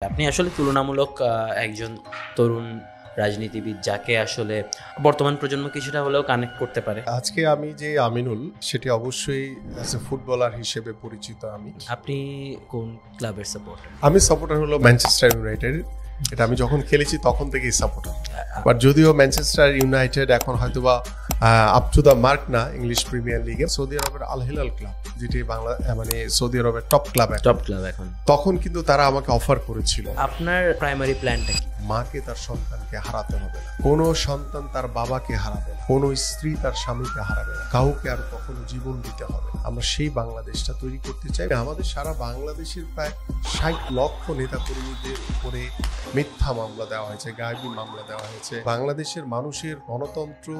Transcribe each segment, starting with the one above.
আপনি আসলে তুলনামূলক একজন তরুণ রাজনীতিবিদ যাকে আসলে বর্তমান প্রজন্ম কিছুটা হলেও কানেক্ট করতে পারে। আজকে আমি যে আমিনুল সেটি অবশ্যই অ্যাজ এ ফুটবলার হিসেবে পরিচিত। আপনি কোন ক্লাবের সাপোর্টার? আমি সাপোর্টার হলো ম্যানচেস্টার ইউনাইটেড। এটা আমি যখন খেলেছি তখন থেকেই সাপোর্টার। বাট যদিও ম্যানচেস্টার ইউনাইটেড এখন হয়তোবা আপ টু দ্য মার্ক না ইংলিশ প্রিমিয়ার লিগে, সৌদি আরবের আল হিলাল ক্লাব যেটি মানে সৌদি আরবের টপ ক্লাব এখন, তখন কিন্তু তারা আমাকে অফার করেছিল। আপনার প্রাইমারি প্ল্যানটা কি? মাকে তার সন্তানকে হারাতে হবে না, কোনো সন্তান তার বাবাকে হারাবে না, কোনো স্ত্রী তার স্বামীকে হারাবে না, কাউকে আর কখনো জীবন দিতে হবে। আমরা সেই বাংলাদেশটা তৈরি করতে চাই। আমাদের সারা বাংলাদেশের প্রায় 60 লক্ষ নেতা কর্মীদের উপরে মিথ্যা মামলা দেওয়া হয়েছে, গায়েবী মামলা দেওয়া হয়েছে। বাংলাদেশের মানুষের গণতন্ত্র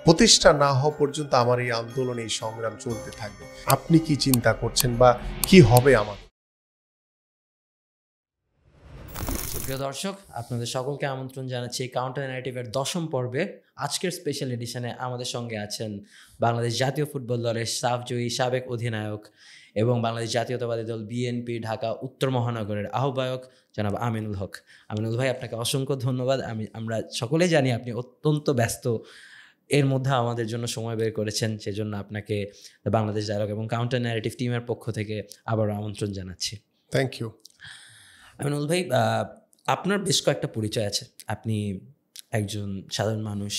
প্রতিষ্ঠা না হওয়া পর্যন্ত আমার এই আন্দোলন, এই সংগ্রাম চলতে থাকবে। আপনি কি চিন্তা করছেন বা কি হবে আমার? প্রিয় দর্শক, আপনাদের সকলকে আমন্ত্রণ জানাচ্ছি কাউন্টার ন্যারেটিভের 10ম পর্বে। আজকের স্পেশাল এডিশনে আমাদের সঙ্গে আছেন বাংলাদেশ জাতীয় ফুটবল দলের সাফজয়ী সাবেক অধিনায়ক এবং বাংলাদেশ জাতীয়তাবাদী দল বিএনপি ঢাকা উত্তর মহানগরের আহ্বায়ক জনাব আমিনুল হক। আমিনুল ভাই, আপনাকে অসংখ্য ধন্যবাদ। আমরা সকলেই জানি আপনি অত্যন্ত ব্যস্ত, এর মধ্যে আমাদের জন্য সময় বের করেছেন, সেজন্য আপনাকে বাংলাদেশ ডায়লগ এবং কাউন্টার ন্যারেটিভ টিমের পক্ষ থেকে আবারও আমন্ত্রণ জানাচ্ছি। Thank you. আমিনুল ভাই, আপনার বেশ কয়েকটা পরিচয় আছে। আপনি একজন সাধারণ মানুষ,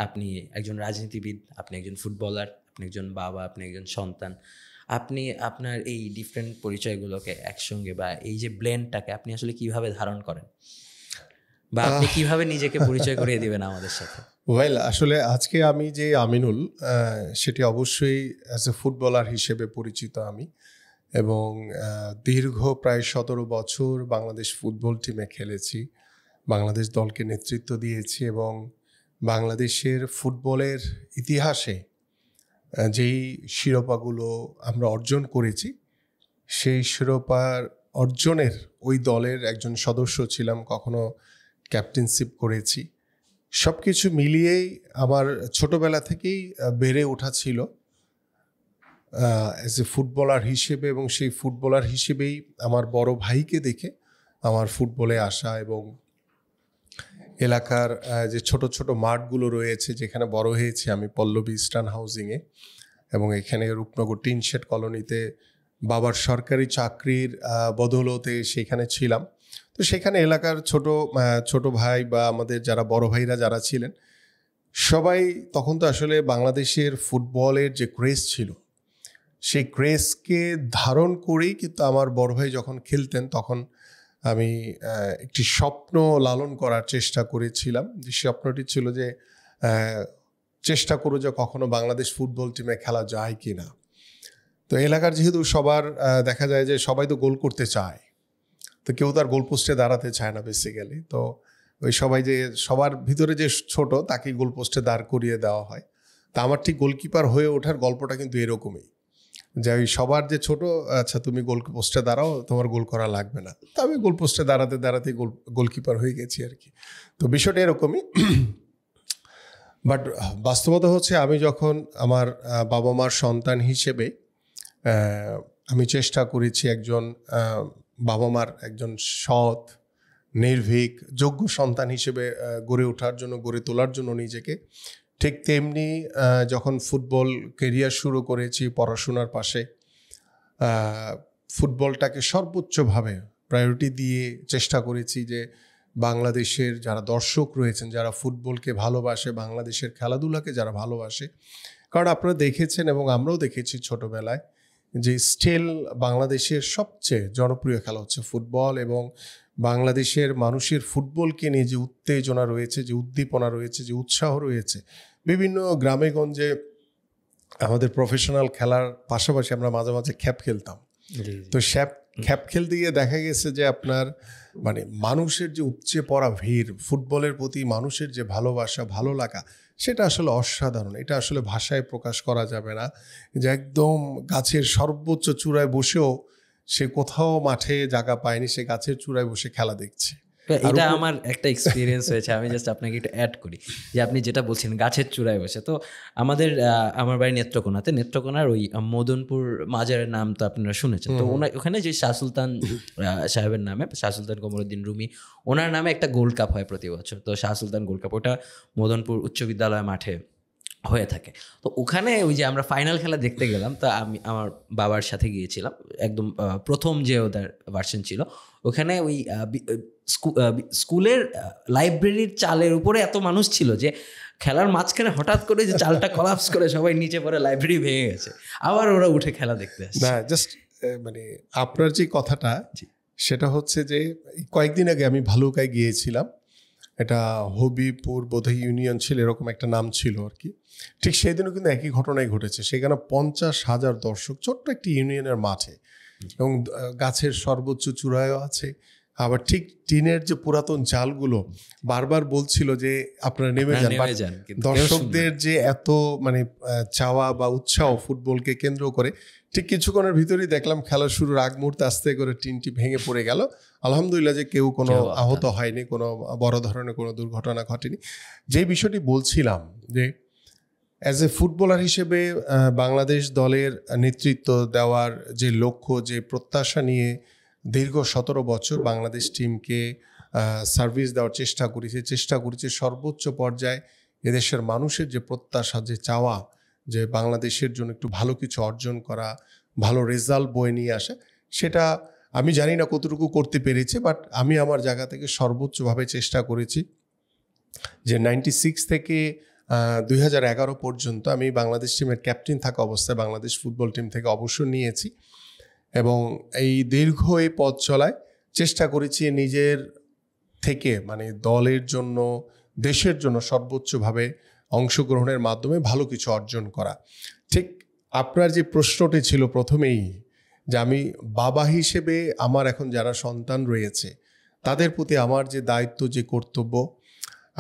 আপনি একজন রাজনীতিবিদ, আপনি একজন ফুটবলার, আপনি একজন বাবা, আপনি একজন সন্তান। আপনি আপনার এই ডিফারেন্ট পরিচয়গুলোকে একসঙ্গে বা এই যে ব্লেন্ডটাকে আপনি আসলে কিভাবে ধারণ করেন, বা আপনি কিভাবে নিজেকে পরিচয় করিয়ে দিবেন আমাদের সাথে? ওয়েল, আসলে আজকে আমি যে আমিনুল সেটি অবশ্যই অ্যাজ এ ফুটবলার হিসেবে পরিচিত আমি, এবং দীর্ঘ প্রায় 17 বছর বাংলাদেশ ফুটবল টিমে খেলেছি, বাংলাদেশ দলকে নেতৃত্ব দিয়েছি, এবং বাংলাদেশের ফুটবলের ইতিহাসে যেই শিরোপাগুলো আমরা অর্জন করেছি সেই শিরোপার অর্জনের ওই দলের একজন সদস্য ছিলাম, কখনো ক্যাপ্টেনশিপ করেছি। সব কিছু মিলিয়েই আমার ছোটবেলা থেকেই বেড়ে ওঠা ছিল অ্যাজ এ ফুটবলার হিসেবে, এবং সেই ফুটবলার হিসেবেই আমার বড় ভাইকে দেখে আমার ফুটবলে আসা, এবং এলাকার যে ছোট ছোট মাঠগুলো রয়েছে যেখানে বড় হয়েছি আমি, পল্লবী ইস্টার্ন হাউজিংয়ে, এবং এখানে রূপনগর টিনশেড কলোনিতে বাবার সরকারি চাকরির বদৌলতে সেখানে ছিলাম। তো সেখানে এলাকার ছোট ভাই বা আমাদের যারা বড় ভাইরা যারা ছিলেন সবাই তখন তো আসলে বাংলাদেশের ফুটবলের যে ক্রেজ ছিল সেই ক্রেজকে ধারণ করেই কিন্তু আমার বড় ভাই যখন খেলতেন তখন আমি একটি স্বপ্ন লালন করার চেষ্টা করেছিলাম। যে স্বপ্নটি ছিল যে চেষ্টা করো যে কখনো বাংলাদেশ ফুটবল টিমে খেলা যায় কি না। তো এলাকার যেহেতু সবার দেখা যায় যে সবাই তো গোল করতে চায়, তো কেউ তার গোলপোস্টে দাঁড়াতে চায় না বেসিক্যালি। তো ওই সবাই যে সবার ভিতরে যে ছোট তাকে গোলপোস্টে দাঁড় করিয়ে দেওয়া হয়। তা আমার ঠিক গোলকিপার হয়ে ওঠার গল্পটা কিন্তু এরকমই, যে ওই সবার যে ছোট, আচ্ছা তুমি গোলপোস্টে দাঁড়াও, তোমার গোল করা লাগবে না। তো আমি গোলপোস্টে দাঁড়াতে দাঁড়াতে গোলকিপার হয়ে গেছি আর কি। তো বিষয়টা এরকমই। বাট বাস্তবতা হচ্ছে আমি যখন আমার বাবা মার সন্তান হিসেবে আমি চেষ্টা করেছি একজন বাবা মার একজন সৎ, নির্ভীক, যোগ্য সন্তান হিসেবে গড়ে তোলার জন্য নিজেকে, ঠিক তেমনি যখন ফুটবল কেরিয়ার শুরু করেছি পড়াশোনার পাশে ফুটবলটাকে সর্বোচ্চভাবে প্রায়োরিটি দিয়ে চেষ্টা করেছি যে বাংলাদেশের যারা দর্শক রয়েছেন, যারা ফুটবলকে ভালোবাসে, বাংলাদেশের খেলাধুলাকে যারা ভালোবাসে, কারণ আপনারা দেখেছেন এবং আমরাও দেখেছি ছোটবেলায় যে স্টিল বাংলাদেশের সবচেয়ে জনপ্রিয় খেলা হচ্ছে ফুটবল, এবং বাংলাদেশের মানুষের ফুটবলকে নিয়ে যে উত্তেজনা রয়েছে, যে উদ্দীপনা রয়েছে, যে উৎসাহ রয়েছে, বিভিন্ন গ্রামে গঞ্জে আমাদের প্রফেশনাল খেলার পাশাপাশি আমরা মাঝে মাঝে খ্যাপ খেলতাম। তো খ্যাপ খেলতে গিয়ে দেখা গেছে যে আপনার মানে মানুষের যে উপচে পড়া ভিড়, ফুটবলের প্রতি মানুষের যে ভালোবাসা, ভালো লাগা, সেটা আসলে অসাধারণ। এটা আসলে ভাষায় প্রকাশ করা যাবে না। যে একদম গাছের সর্বোচ্চ চূড়ায় বসেও সে কোথাও মাঠে জায়গা পায়নি, সে গাছের চূড়ায় বসে খেলা দেখছে। এটা আমার একটা এক্সপিরিয়েন্স হয়েছে, আমি জাস্ট আপনাকে একটু অ্যাড করি যে আপনি যেটা বলছেন গাছের চূড়ায় বসে, তো আমার বাড়ি নেত্রকোনার ওই মদনপুর মাজারের নাম তো আপনারা শুনেছেন, তো ওখানে যে শাহ সুলতান সাহেবের নামে, শাহ সুলতান কমরুদ্দিন রুমি, ওনার নামে একটা গোল্ড কাপ হয় প্রতি বছর, তো শাহ সুলতান গোল্ড কাপ, ওটা মদনপুর উচ্চ বিদ্যালয় মাঠে হয়ে থাকে। তো ওখানে ওই যে আমরা ফাইনাল খেলা দেখতে গেলাম, তো আমি আমার বাবার সাথে গিয়েছিলাম, একদম প্রথম যে ওদের ভার্সন ছিল, ওখানে ওই স্কুলের লাইব্রেরির চালের উপরে এত মানুষ ছিল যে খেলার মাঝখানে হঠাৎ করে যে চালটা কলাপস করে সবাই নিচে পড়ে লাইব্রেরি ভেঙে গেছে, আবার ওরা উঠে খেলা দেখতে আসছে। না, জাস্ট মানে আপনার যে কথাটা সেটা হচ্ছে যে কয়েকদিন আগে আমি ভালুকায় গিয়েছিলাম, এটা হবিপুর বোধহয় ইউনিয়ন ছিল, এরকম একটা নাম ছিল আর কি। ঠিক সেই দিনও কিন্তু একই ঘটনাই ঘটেছে, সেখানে 50,000 দর্শক ছোট্ট একটি ইউনিয়নের মাঠে, এবং গাছের সর্বোচ্চ চূড়ায়ও আছে, আবার ঠিক টিনের যে পুরাতন জালগুলো বারবার বলছিল যে আপনারা নেমে যান। দর্শকদের যে এত মানে চাওয়া বা উৎসাহ ফুটবলকে কেন্দ্র করে, ঠিক কিছুক্ষণের ভিতরেই দেখলাম খেলা শুরুর আগ মুহূর্তে আস্তে করে টিনটি ভেঙে পড়ে গেল। আলহামদুলিল্লাহ যে কেউ কোনো আহত হয়নি, কোনো বড় ধরনের কোনো দুর্ঘটনা ঘটেনি। যে বিষয়টি বলছিলাম যে অ্যাজ এ ফুটবলার হিসেবে বাংলাদেশ দলের নেতৃত্ব দেওয়ার যে লক্ষ্য, যে প্রত্যাশা নিয়ে দীর্ঘ 17 বছর বাংলাদেশ টিমকে সার্ভিস দেওয়ার চেষ্টা করেছে সর্বোচ্চ পর্যায়ে। এদেশের মানুষের যে প্রত্যাশা, যে চাওয়া, যে বাংলাদেশের জন্য একটু ভালো কিছু অর্জন করা, ভালো রেজাল্ট বয়ে নিয়ে আসা, সেটা আমি জানি না কতটুকু করতে পেরেছে, বাট আমি আমার জায়গা থেকে সর্বোচ্চভাবে চেষ্টা করেছি। যে 96 থেকে 2011 পর্যন্ত আমি বাংলাদেশ টিমের ক্যাপ্টেন থাকা অবস্থায় বাংলাদেশ ফুটবল টিম থেকে অবসর নিয়েছি, এবং এই দীর্ঘ এই পথ চলায় চেষ্টা করেছি নিজের থেকে মানে দলের জন্য, দেশের জন্য সর্বোচ্চভাবে অংশগ্রহণের মাধ্যমে ভালো কিছু অর্জন করা। ঠিক আপনার যে প্রশ্নটি ছিল প্রথমেই, যে আমি বাবা হিসেবে আমার এখন যারা সন্তান রয়েছে তাদের প্রতি আমার যে দায়িত্ব, যে কর্তব্য,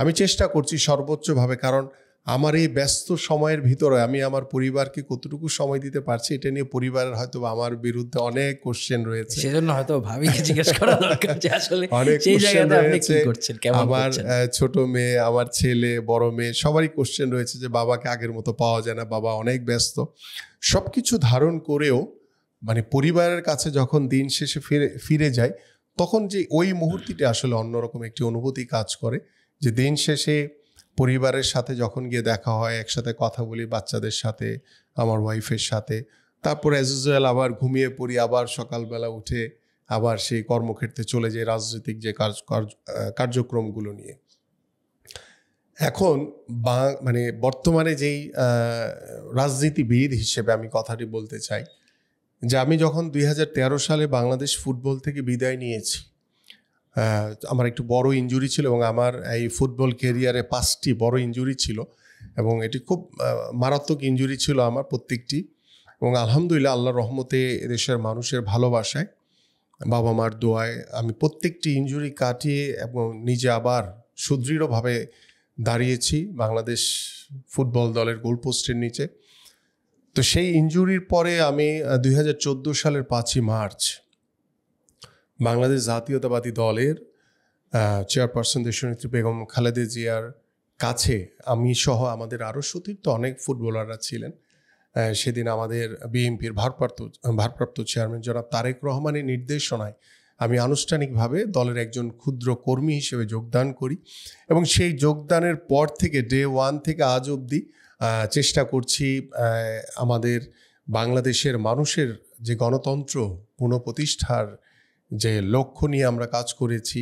আমি চেষ্টা করছি সর্বোচ্চভাবে। কারণ আমার এই ব্যস্ত সময়ের ভিতরে আমি আমার পরিবারকে কতটুকু সময় দিতে পারছি, এটা নিয়ে পরিবারের হয়তো আমার বিরুদ্ধে অনেক কোশ্চেন রয়েছে, সেজন্য হয়তো ভাবিকে জিজ্ঞেস করা দরকার যে আসলে অনেক সেই কোশ্চেন জায়গাতে আপনি কি রয়েছে। করছেন, কেমন আমার করছেন। ছোট মেয়ে, আমার ছেলে, বড় মেয়ে, সবারই কোশ্চেন রয়েছে যে বাবাকে আগের মতো পাওয়া যায় না, বাবা অনেক ব্যস্ত। সবকিছু ধারণ করেও মানে পরিবারের কাছে যখন দিন শেষে ফিরে যায়, তখন যে ওই মুহূর্তটা আসলে অন্যরকম একটি অনুভূতি কাজ করে, যে দিন শেষে পরিবারের সাথে যখন গিয়ে দেখা হয়, একসাথে কথা বলি বাচ্চাদের সাথে, আমার ওয়াইফের সাথে, তারপর অ্যাজ ইউজুয়াল আবার ঘুমিয়ে পড়ি, আবার সকালবেলা উঠে আবার সেই কর্মক্ষেত্রে চলে যায় রাজনৈতিক যে কার্যক্রমগুলো নিয়ে। এখন মানে বর্তমানে যেই রাজনীতিবিদ হিসেবে আমি কথাটি বলতে চাই, যে আমি যখন 2013 সালে বাংলাদেশ ফুটবল থেকে বিদায় নিয়েছি, আমার একটু বড় ইনজুরি ছিল, এবং আমার এই ফুটবল ক্যারিয়ারে 5টি বড় ইনজুরি ছিল, এবং এটি খুব মারাত্মক ইনজুরি ছিল আমার প্রত্যেকটি। এবং আলহামদুলিল্লাহ আল্লাহর রহমতে, এদেশের মানুষের ভালোবাসায়, বাবা মার দোয়ায় আমি প্রত্যেকটি ইনজুরি কাটিয়ে এবং নিজে আবার সুদৃঢ়ভাবে দাঁড়িয়েছি বাংলাদেশ ফুটবল দলের গোলপোস্টের নিচে। তো সেই ইনজুরির পরে আমি 2014 সালের 5ই মার্চ বাংলাদেশ জাতীয়তাবাদী দলের চেয়ারপারসন দেশনেত্রী বেগম খালেদা জিয়ার কাছে আমি সহ আমাদের আরও সতীর্থ অনেক ফুটবলাররা ছিলেন। সেদিন আমাদের বিএনপির ভারপ্রাপ্ত চেয়ারম্যান জনাব তারেক রহমানের নির্দেশনায় আমি আনুষ্ঠানিকভাবে দলের একজন ক্ষুদ্র কর্মী হিসেবে যোগদান করি, এবং সেই যোগদানের পর থেকে ডে 1 থেকে আজ অবধি চেষ্টা করছি আমাদের বাংলাদেশের মানুষের যে গণতন্ত্র পুনঃপ্রতিষ্ঠার যে লক্ষ্য নিয়ে আমরা কাজ করেছি,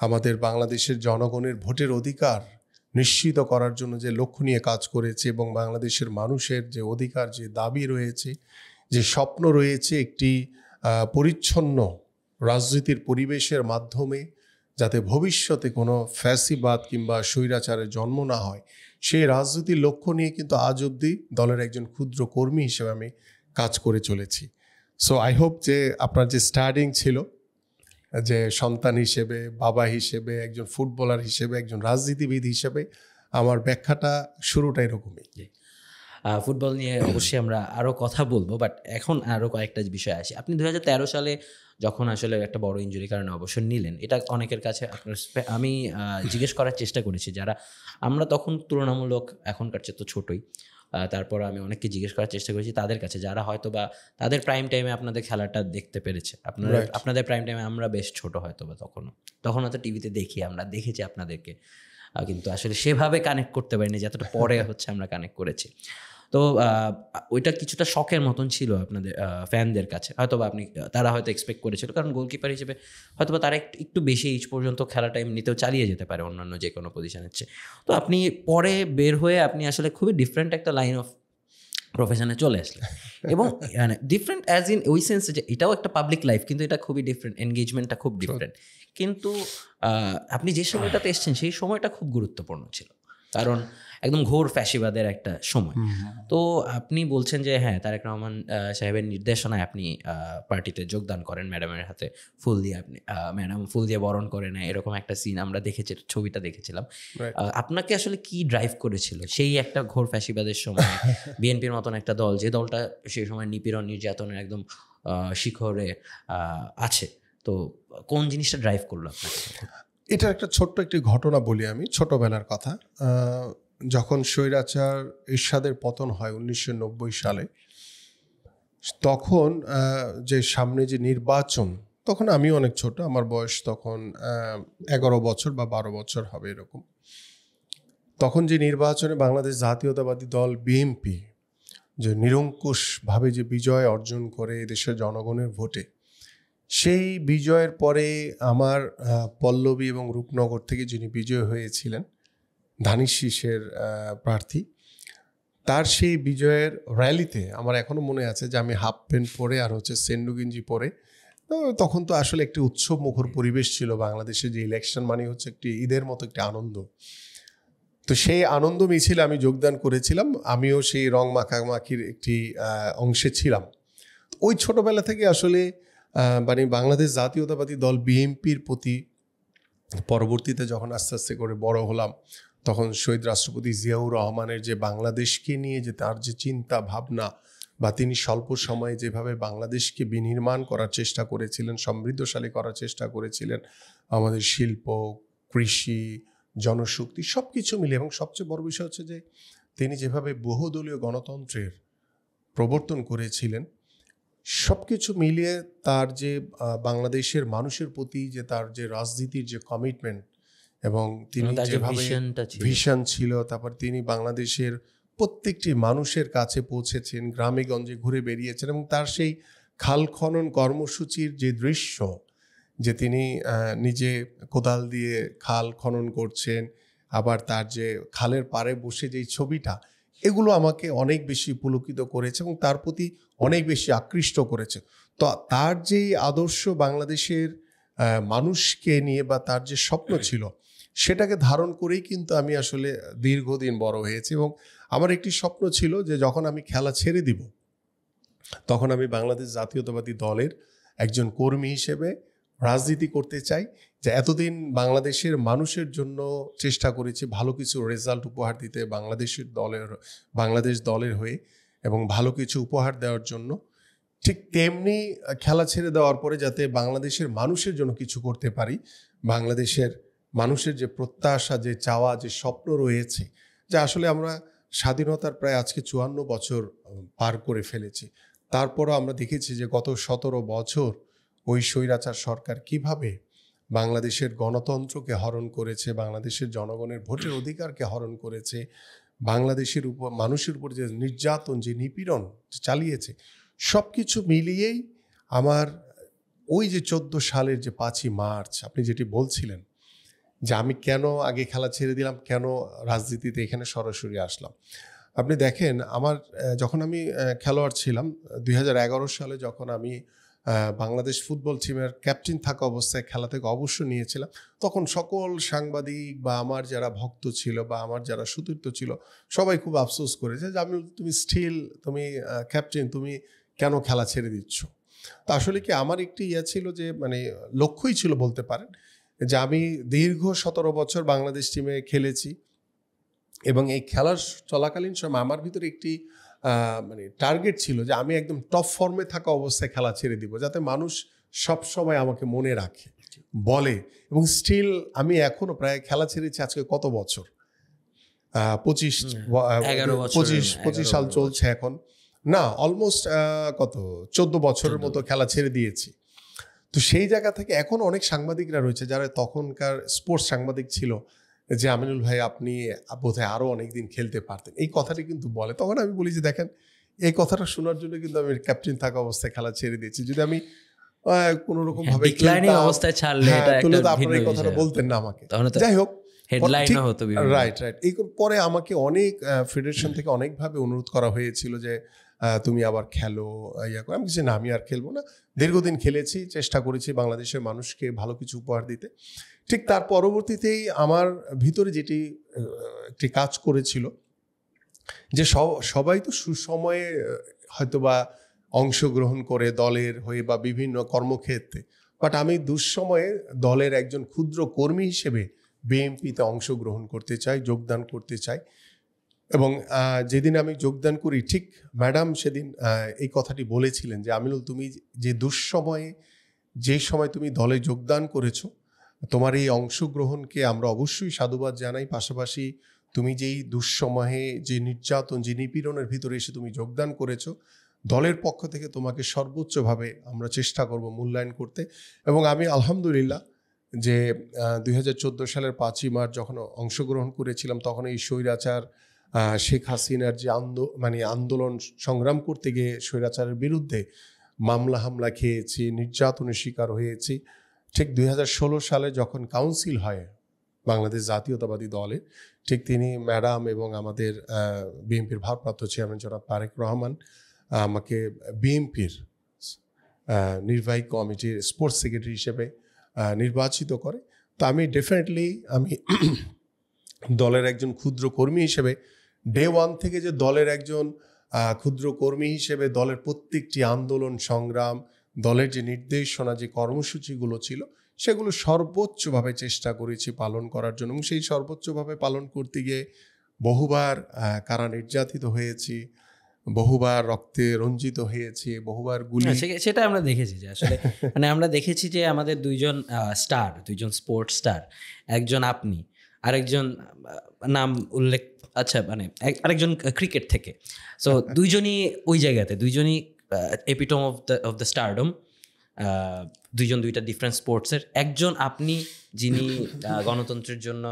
আমাদের বাংলাদেশের জনগণের ভোটের অধিকার নিশ্চিত করার জন্য যে লক্ষ্য নিয়ে কাজ করেছে, এবং বাংলাদেশের মানুষের যে অধিকার, যে দাবি রয়েছে, যে স্বপ্ন রয়েছে একটি পরিচ্ছন্ন রাজনীতির পরিবেশের মাধ্যমে যাতে ভবিষ্যতে কোনো ফ্যাসিবাদ কিংবা স্বৈরাচারের জন্ম না হয়, সেই রাজনীতির লক্ষ্য নিয়ে কিন্তু আজ অবধি দলের একজন ক্ষুদ্র কর্মী হিসেবে আমি কাজ করে চলেছি। সো আই হোপ যে আপনার যে স্টার্টিং ছিল, যে সন্তান হিসেবে, বাবা হিসেবে, একজন ফুটবলার হিসেবে, একজন রাজনীতিবিদ হিসেবে, আমার ব্যাখ্যাটা শুরুটা এরকমই। ফুটবল নিয়ে অবশ্যই আমরা আরও কথা বলবো, বাট এখন আরও কয়েকটা বিষয় আসি। আপনি 2013 সালে যখন আসলে একটা বড় ইনজুরির কারণে অবসর নিলেন, এটা অনেকের কাছে আপনার আমি জিজ্ঞেস করার চেষ্টা করেছি, যারা আমরা তখন তুলনামূলক এখনকার চেয়ে তো ছোটই, তারপর আমি অনেককে জিজ্ঞেস করার চেষ্টা করেছি তাদের কাছে যারা হয়তো বা তাদের প্রাইম টাইমে আপনাদের খেলাটা দেখতে পেরেছে। আপনাদের প্রাইম টাইমে আমরা বেশ ছোট হয়তো বা তখন হয়তো টিভিতে দেখি, আমরা দেখেছি আপনাদেরকে, কিন্তু আসলে সেভাবে কানেক্ট করতে পারিনি যতটা পরে হচ্ছে আমরা কানেক্ট করেছি। তো ওইটা কিছুটা শখের মতন ছিল আপনাদের ফ্যানদের কাছে, হয়তো বা তারা হয়তো এক্সপেক্ট করেছিল, কারণ গোলকিপার হিসেবে হয়তো বা তারা একটু বেশি এইজ পর্যন্ত খেলাটা এমনিতেও চালিয়ে যেতে পারে অন্যান্য যে কোনো পজিশনের চেয়ে। তো আপনি পরে বের হয়ে আপনি আসলে খুবই ডিফারেন্ট একটা লাইন অফ প্রফেশনে চলে আসলেন, এবং মানে ডিফারেন্ট অ্যাজ ইন ওই সেন্সে যে এটাও একটা পাবলিক লাইফ, কিন্তু এটা খুবই ডিফারেন্ট, এনগেজমেন্টটা খুব ডিফারেন্ট। কিন্তু আপনি যে সময়টাতে এসছেন সেই সময়টা খুব গুরুত্বপূর্ণ ছিল, কারণ একদম ঘোর ফ্যাসিবাদের একটা সময়। তো আপনি বলছেন যে হ্যাঁ, তারেক রহমান সাহেবের নির্দেশনায় আপনি পার্টিতে যোগদান করেন, ম্যাডামের হাতে ফুল দিয়ে ম্যাডাম ফুল দিয়ে বরণ করে নেয়, এরকম একটা সিন আমরা ছবিটা দেখেছিলাম। আপনাকে আসলে কি ড্রাইভ করেছিল সেই একটা ঘোর ফ্যাসিবাদের সময় বিএনপির মতন একটা দল, যে দলটা সেই সময় নিপীড়ন নির্যাতনের একদম শিখরে আছে, তো কোন জিনিসটা ড্রাইভ করলো আপনাকে? এটার একটা ছোট্ট একটি ঘটনা বলি আমি, ছোটবেলার কথা। যখন স্বৈরাচার এরশাদের পতন হয় 1990 সালে, তখন যে সামনে যে নির্বাচন, তখন আমি অনেক ছোট, আমার বয়স তখন 11 বছর বা 12 বছর হবে এরকম। তখন যে নির্বাচনে বাংলাদেশ জাতীয়তাবাদী দল বিএনপি যে নিরঙ্কুশভাবে যে বিজয় অর্জন করে দেশের জনগণের ভোটে, সেই বিজয়ের পরে আমার পল্লবী এবং রূপনগর থেকে যিনি বিজয় হয়েছিলেন, ধানের শীষের প্রার্থী, তার সেই বিজয়ের র্যালিতে আমার এখনও মনে আছে যে আমি হাফ প্যান্ট পরে আর হচ্ছে সেন্ডু গেঞ্জি পরে, তখন তো আসলে একটি উৎসব মুখর পরিবেশ ছিল বাংলাদেশে, যে ইলেকশন মানে হচ্ছে একটি ঈদের মতো একটি আনন্দ। তো সেই আনন্দ মিছিলে আমি যোগদান করেছিলাম, আমিও সেই রং মাখামাখির একটি অংশে ছিলাম। ওই ছোটবেলা থেকে আসলে মানে বাংলাদেশ জাতীয়তাবাদী দল বিএনপির প্রতি, পরবর্তীতে যখন আস্তে আস্তে করে বড় হলাম, তখন শহীদ রাষ্ট্রপতি জিয়াউর রহমানের যে বাংলাদেশকে নিয়ে যে তার যে চিন্তা ভাবনা, বা তিনি স্বল্প সময়ে যেভাবে বাংলাদেশকে বিনির্মাণ করার চেষ্টা করেছিলেন, সমৃদ্ধশালী করার চেষ্টা করেছিলেন, আমাদের শিল্প, কৃষি, জনশক্তি সব কিছু মিলে, এবং সবচেয়ে বড় বিষয় হচ্ছে যে তিনি যেভাবে বহুদলীয় গণতন্ত্রের প্রবর্তন করেছিলেন, সব কিছু মিলিয়ে তার যে বাংলাদেশের মানুষের প্রতি যে তার যে রাজনীতির যে কমিটমেন্ট, এবং তিনি যেভাবে ভিশন ছিল, তারপর তিনি বাংলাদেশের প্রত্যেকটি মানুষের কাছে পৌঁছেছেন, গ্রামে গঞ্জে ঘুরে বেরিয়েছেন, এবং তার সেই খাল খনন কর্মসূচির যে দৃশ্য, যে তিনি নিজে কোদাল দিয়ে খাল খনন করছেন, আবার তার যে খালের পাড়ে বসে যেই ছবিটা, এগুলো আমাকে অনেক বেশি পুলকিত করেছে এবং তার প্রতি অনেক বেশি আকৃষ্ট করেছে। তো তার যে আদর্শ বাংলাদেশের মানুষকে নিয়ে, বা তার যে স্বপ্ন ছিল, সেটাকে ধারণ করেই কিন্তু আমি আসলে দীর্ঘদিন বড় হয়েছি। এবং আমার একটি স্বপ্ন ছিল যে যখন আমি খেলা ছেড়ে দিব, তখন আমি বাংলাদেশ জাতীয়তাবাদী দলের একজন কর্মী হিসেবে রাজনীতি করতে চাই, যে এতদিন বাংলাদেশের মানুষের জন্য চেষ্টা করেছি ভালো কিছু রেজাল্ট উপহার দিতে বাংলাদেশ দলের হয়ে, এবং ভালো কিছু উপহার দেওয়ার জন্য। ঠিক তেমনি খেলা ছেড়ে দেওয়ার পরে যাতে বাংলাদেশের মানুষের জন্য কিছু করতে পারি, বাংলাদেশের মানুষের যে প্রত্যাশা, যে চাওয়া, যে স্বপ্ন রয়েছে, যা আসলে আমরা স্বাধীনতার প্রায় আজকে 54 বছর পার করে ফেলেছি, তারপরও আমরা দেখেছি যে গত 17 বছর ওই স্বৈরাচার সরকার কিভাবে বাংলাদেশের গণতন্ত্রকে হরণ করেছে, বাংলাদেশের জনগণের ভোটের অধিকারকে হরণ করেছে, বাংলাদেশের উপর মানুষের উপর যে নির্যাতন, যে নিপীড়ন চালিয়েছে, সব কিছু মিলিয়েই আমার ওই যে 14 সালের যে 5ই মার্চ আপনি যেটি বলছিলেন, যে আমি কেন আগে খেলা ছেড়ে দিলাম, কেন রাজনীতিতে এখানে সরাসরি আসলাম। আপনি দেখেন, আমার যখন আমি খেলোয়াড় ছিলাম 2011 সালে, যখন আমি বাংলাদেশ ফুটবল টিমের ক্যাপ্টেন থাকা অবস্থায় খেলা থেকে অবসর নিয়েছিলাম, তখন সকল সাংবাদিক বা আমার যারা ভক্ত ছিল বা আমার যারা সতীর্থ ছিল, সবাই খুব আফসোস করেছে যে তুমি ক্যাপ্টেন, তুমি কেন খেলা ছেড়ে দিচ্ছ। তো আসলে কি আমার একটি ছিল যে মানে লক্ষ্যই ছিল বলতে পারেন, যে আমি দীর্ঘ 17 বছর বাংলাদেশ টিমে খেলেছি, এবং এই খেলার চলাকালীন সময় আমার ভিতরে একটি মানে টার্গেট ছিল যে আমি একদম টপ ফর্মে থাকা অবস্থায় খেলা ছেড়ে দিব, যাতে মানুষ সব সময় আমাকে মনে রাখে, বলে। এবং স্টিল আমি এখনো প্রায় খেলা ছেড়েছি আজকে কত বছর, 25 সাল চলছে এখন, না অলমোস্ট কত 14 বছরের মতো খেলা ছেড়ে দিয়েছি। তো সেই জায়গা থেকে এখন অনেক সাংবাদিকরা রয়েছে যারা তখনকার স্পোর্টস সাংবাদিক ছিল, যে আমিনুল ভাই আপনি বোধহয় আরো অনেকদিন খেলতে পারতেন, এই কথাটি কিন্তু বলে। তখন আমি বলি যে দেখেন, এই কথাটা শোনার জন্য কিন্তু আমি ক্যাপ্টেন থাকা অবস্থায় খেলা ছেড়ে দিয়েছি। যদি আমি কোন রকম ভাবে অবস্থায় ছাড়লে আপনারা এই কথাটা বলতেন না আমাকে। যাই হোক, রাইট। এই পরে আমাকে অনেক ফেডারেশন থেকে অনেকভাবে অনুরোধ করা হয়েছিল যে তুমি আবার খেলো, ইয়া করে। আমি কিছু না, আমি আর খেলবো না। দীর্ঘদিন খেলেছি, চেষ্টা করেছি বাংলাদেশের মানুষকে ভালো কিছু উপহার দিতে। ঠিক তার পরবর্তীতেই আমার ভিতরে যেটি একটি কাজ করেছিল, যে সবাই তো সুসময়ে হয়তোবা অংশগ্রহণ করে দলের হয়ে বা বিভিন্ন কর্মক্ষেত্রে, বাট আমি দুঃসময়ে দলের একজন ক্ষুদ্র কর্মী হিসেবে বিএনপিতে অংশগ্রহণ করতে চাই, যোগদান করতে চাই। এবং যেদিন আমি যোগদান করি, ঠিক ম্যাডাম সেদিন এই কথাটি বলেছিলেন যে আমিনুল, তুমি যে দুঃসময়ে, যে সময় তুমি দলে যোগদান করেছো, তোমার এই অংশগ্রহণকে আমরা অবশ্যই সাধুবাদ জানাই। পাশাপাশি তুমি যেই দুঃসময়ে যে নির্যাতন, যে নিপীড়নের ভিতরে এসে তুমি যোগদান করেছো, দলের পক্ষ থেকে তোমাকে সর্বোচ্চভাবে আমরা চেষ্টা করব মূল্যায়ন করতে। এবং আমি আলহামদুলিল্লাহ যে 2014 সালের 5ই মার্চ যখন অংশগ্রহণ করেছিলাম, তখন এই স্বৈরাচার শেখ হাসিনার যে আন্দোলন সংগ্রাম করতে গিয়ে স্বৈরাচারের বিরুদ্ধে মামলা হামলা খেয়েছি, নির্যাতনের শিকার হয়েছি। ঠিক 2016 সালে যখন কাউন্সিল হয় বাংলাদেশ জাতীয়তাবাদী দলের, ঠিক তিনি ম্যাডাম এবং আমাদের বিএনপির ভারপ্রাপ্ত চেয়ারম্যান জনাব তারেক রহমান আমাকে বিএনপির নির্বাহী কমিটির স্পোর্টস সেক্রেটারি হিসেবে নির্বাচিত করে। তো আমি ডেফিনেটলি আমি দলের একজন ক্ষুদ্র কর্মী হিসেবে ডে ওয়ান থেকে, যে দলের একজন ক্ষুদ্র কর্মী হিসেবে দলের প্রত্যেকটি আন্দোলন সংগ্রাম, দলের যে নির্দেশনা, যে কর্মসূচিগুলো ছিল, সেগুলো সর্বোচ্চভাবে চেষ্টা করেছি পালন করার জন্য। এবং সেই সর্বোচ্চভাবে পালন করতে গিয়ে বহুবার কারা নির্যাতিত হয়েছি, বহুবার রক্তে রঞ্জিত হয়েছে, বহুবার গুলি, সেটা আমরা দেখেছি যে আসলে আমরা দেখেছি যে আমাদের দুইজন স্পোর্টস স্টার, একজন আপনি, আরেকজন নাম উল্লেখ, আচ্ছা আরেকজন ক্রিকেট থেকে। সো দুইজনই ওই জায়গাতে, দুইজনই এপিটম অফ দ্য স্টারডম, দুইজন দুইটা ডিফারেন্ট স্পোর্টসের। একজন আপনি, যিনি গণতন্ত্রের জন্য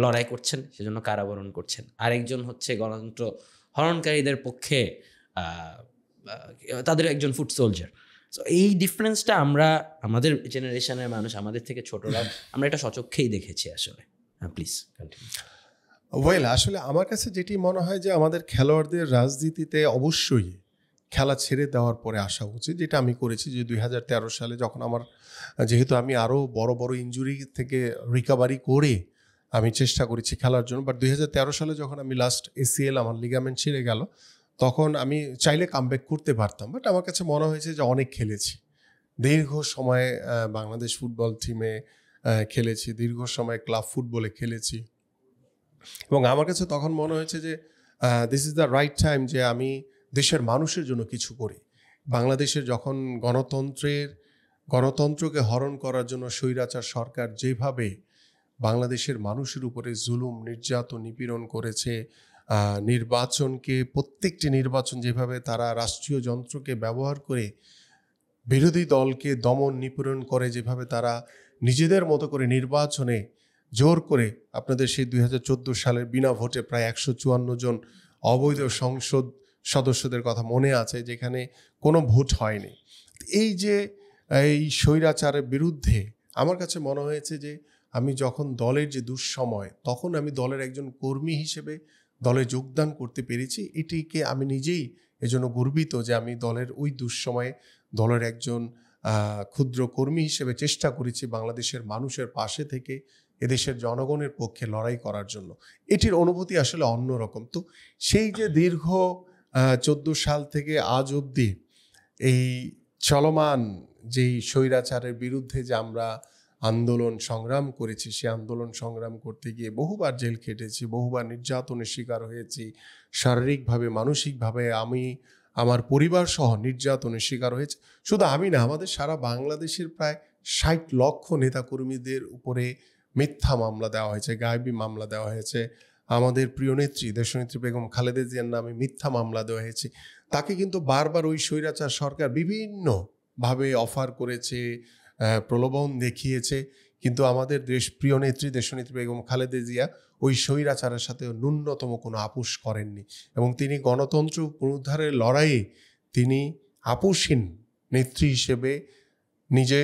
লড়াই করছেন, সেজন্য কারাবরণ করছেন। আরেকজন হচ্ছে গণতন্ত্র হরণকারীদের পক্ষে তাদের একজন ফুট সোলজার। সো এই ডিফারেন্সটা আমরা, আমাদের জেনারেশনের মানুষ, আমাদের থেকে ছোটরা, আমরা এটা সচক্ষেই দেখেছি আসলে। Please continue. ওয়েল, আসলে আমার কাছে যেটি মনে হয় যে আমাদের খেলোয়াড়দের রাজনীতিতে অবশ্যই খেলা ছেড়ে দেওয়ার পরে আসা উচিত, যেটা আমি করেছি। যে 2013 সালে যখন আমার, যেহেতু আমি আরও বড় বড় ইনজুরি থেকে রিকভারি করে আমি চেষ্টা করেছি খেলার জন্য, বাট 2013 সালে যখন আমি লাস্ট ACL আমার লিগামেন্ট ছিঁড়ে গেল, তখন আমি চাইলে কামব্যাক করতে পারতাম, বাট আমার কাছে মনে হয়েছে যে অনেক খেলেছি, দীর্ঘ সময় বাংলাদেশ ফুটবল টিমে খেলেছি, দীর্ঘ সময় ক্লাব ফুটবলে খেলেছি, এবং আমার কাছে তখন মনে হয়েছে যে this is the right time যে আমি দেশের মানুষের জন্য কিছু করি। বাংলাদেশের যখন গণতন্ত্রকে হরণ করার জন্য স্বৈরাচার সরকার যেভাবে বাংলাদেশের মানুষের উপরে জুলুম, নির্যাতন, নিপীড়ন করেছে, নির্বাচনকে, প্রত্যেকটি নির্বাচন যেভাবে তারা রাষ্ট্রীয় যন্ত্রকে ব্যবহার করে বিরোধী দলকে দমন নিপীড়ন করে, যেভাবে তারা নিজেদের মতো করে নির্বাচনে জোর করে, আপনাদের সেই 2014 সালের বিনা ভোটে প্রায় 154 জন অবৈধ সংসদ সদস্যদের কথা মনে আছে, যেখানে কোনো ভোট হয়নি। এই স্বৈরাচারের বিরুদ্ধে আমার কাছে মনে হয়েছে যে আমি যখন দলের যে দুঃসময়, তখন আমি দলের একজন কর্মী হিসেবে দলে যোগদান করতে পেরেছি। এটিকে আমি নিজেই এজন্য গর্বিত যে আমি দলের ওই দুঃসময়ে দলের একজন ক্ষুদ্র কর্মী হিসেবে চেষ্টা করেছি বাংলাদেশের মানুষের পাশে থেকে এদেশের জনগণের পক্ষে লড়াই করার জন্য। এটির অনুভূতি আসলে অন্যরকম। তো সেই যে দীর্ঘ 14 সাল থেকে আজ অবধি এই চলমান যেই স্বৈরাচারের বিরুদ্ধে যে আমরা আন্দোলন সংগ্রাম করেছি, সে আন্দোলন সংগ্রাম করতে গিয়ে বহুবার জেল খেটেছি, বহুবার নির্যাতনের শিকার হয়েছি, শারীরিকভাবে মানসিকভাবে আমি আমার পরিবার সহ নির্যাতনের শিকার হয়েছে। শুধু আমি না, আমাদের সারা বাংলাদেশের প্রায় ৬০ লক্ষ নেতাকর্মীদের উপরে মিথ্যা মামলা দেওয়া হয়েছে, গায়েবী মামলা দেওয়া হয়েছে। আমাদের প্রিয় নেত্রী দেশনেত্রী বেগম খালেদা জিয়ার নামে মিথ্যা মামলা দেওয়া হয়েছে। তাকে কিন্তু বারবার ওই স্বৈরাচার সরকার বিভিন্নভাবে অফার করেছে, প্রলোভন দেখিয়েছে, কিন্তু আমাদের প্রিয় নেত্রী দেশনেত্রী বেগম খালেদা জিয়া ওই স্বৈরাচারের সাথে ন্যূনতম কোনো আপোষ করেননি, এবং তিনি গণতন্ত্র পুনরুদ্ধারের লড়াইয়ে তিনি আপোষহীন নেত্রী হিসেবে নিজে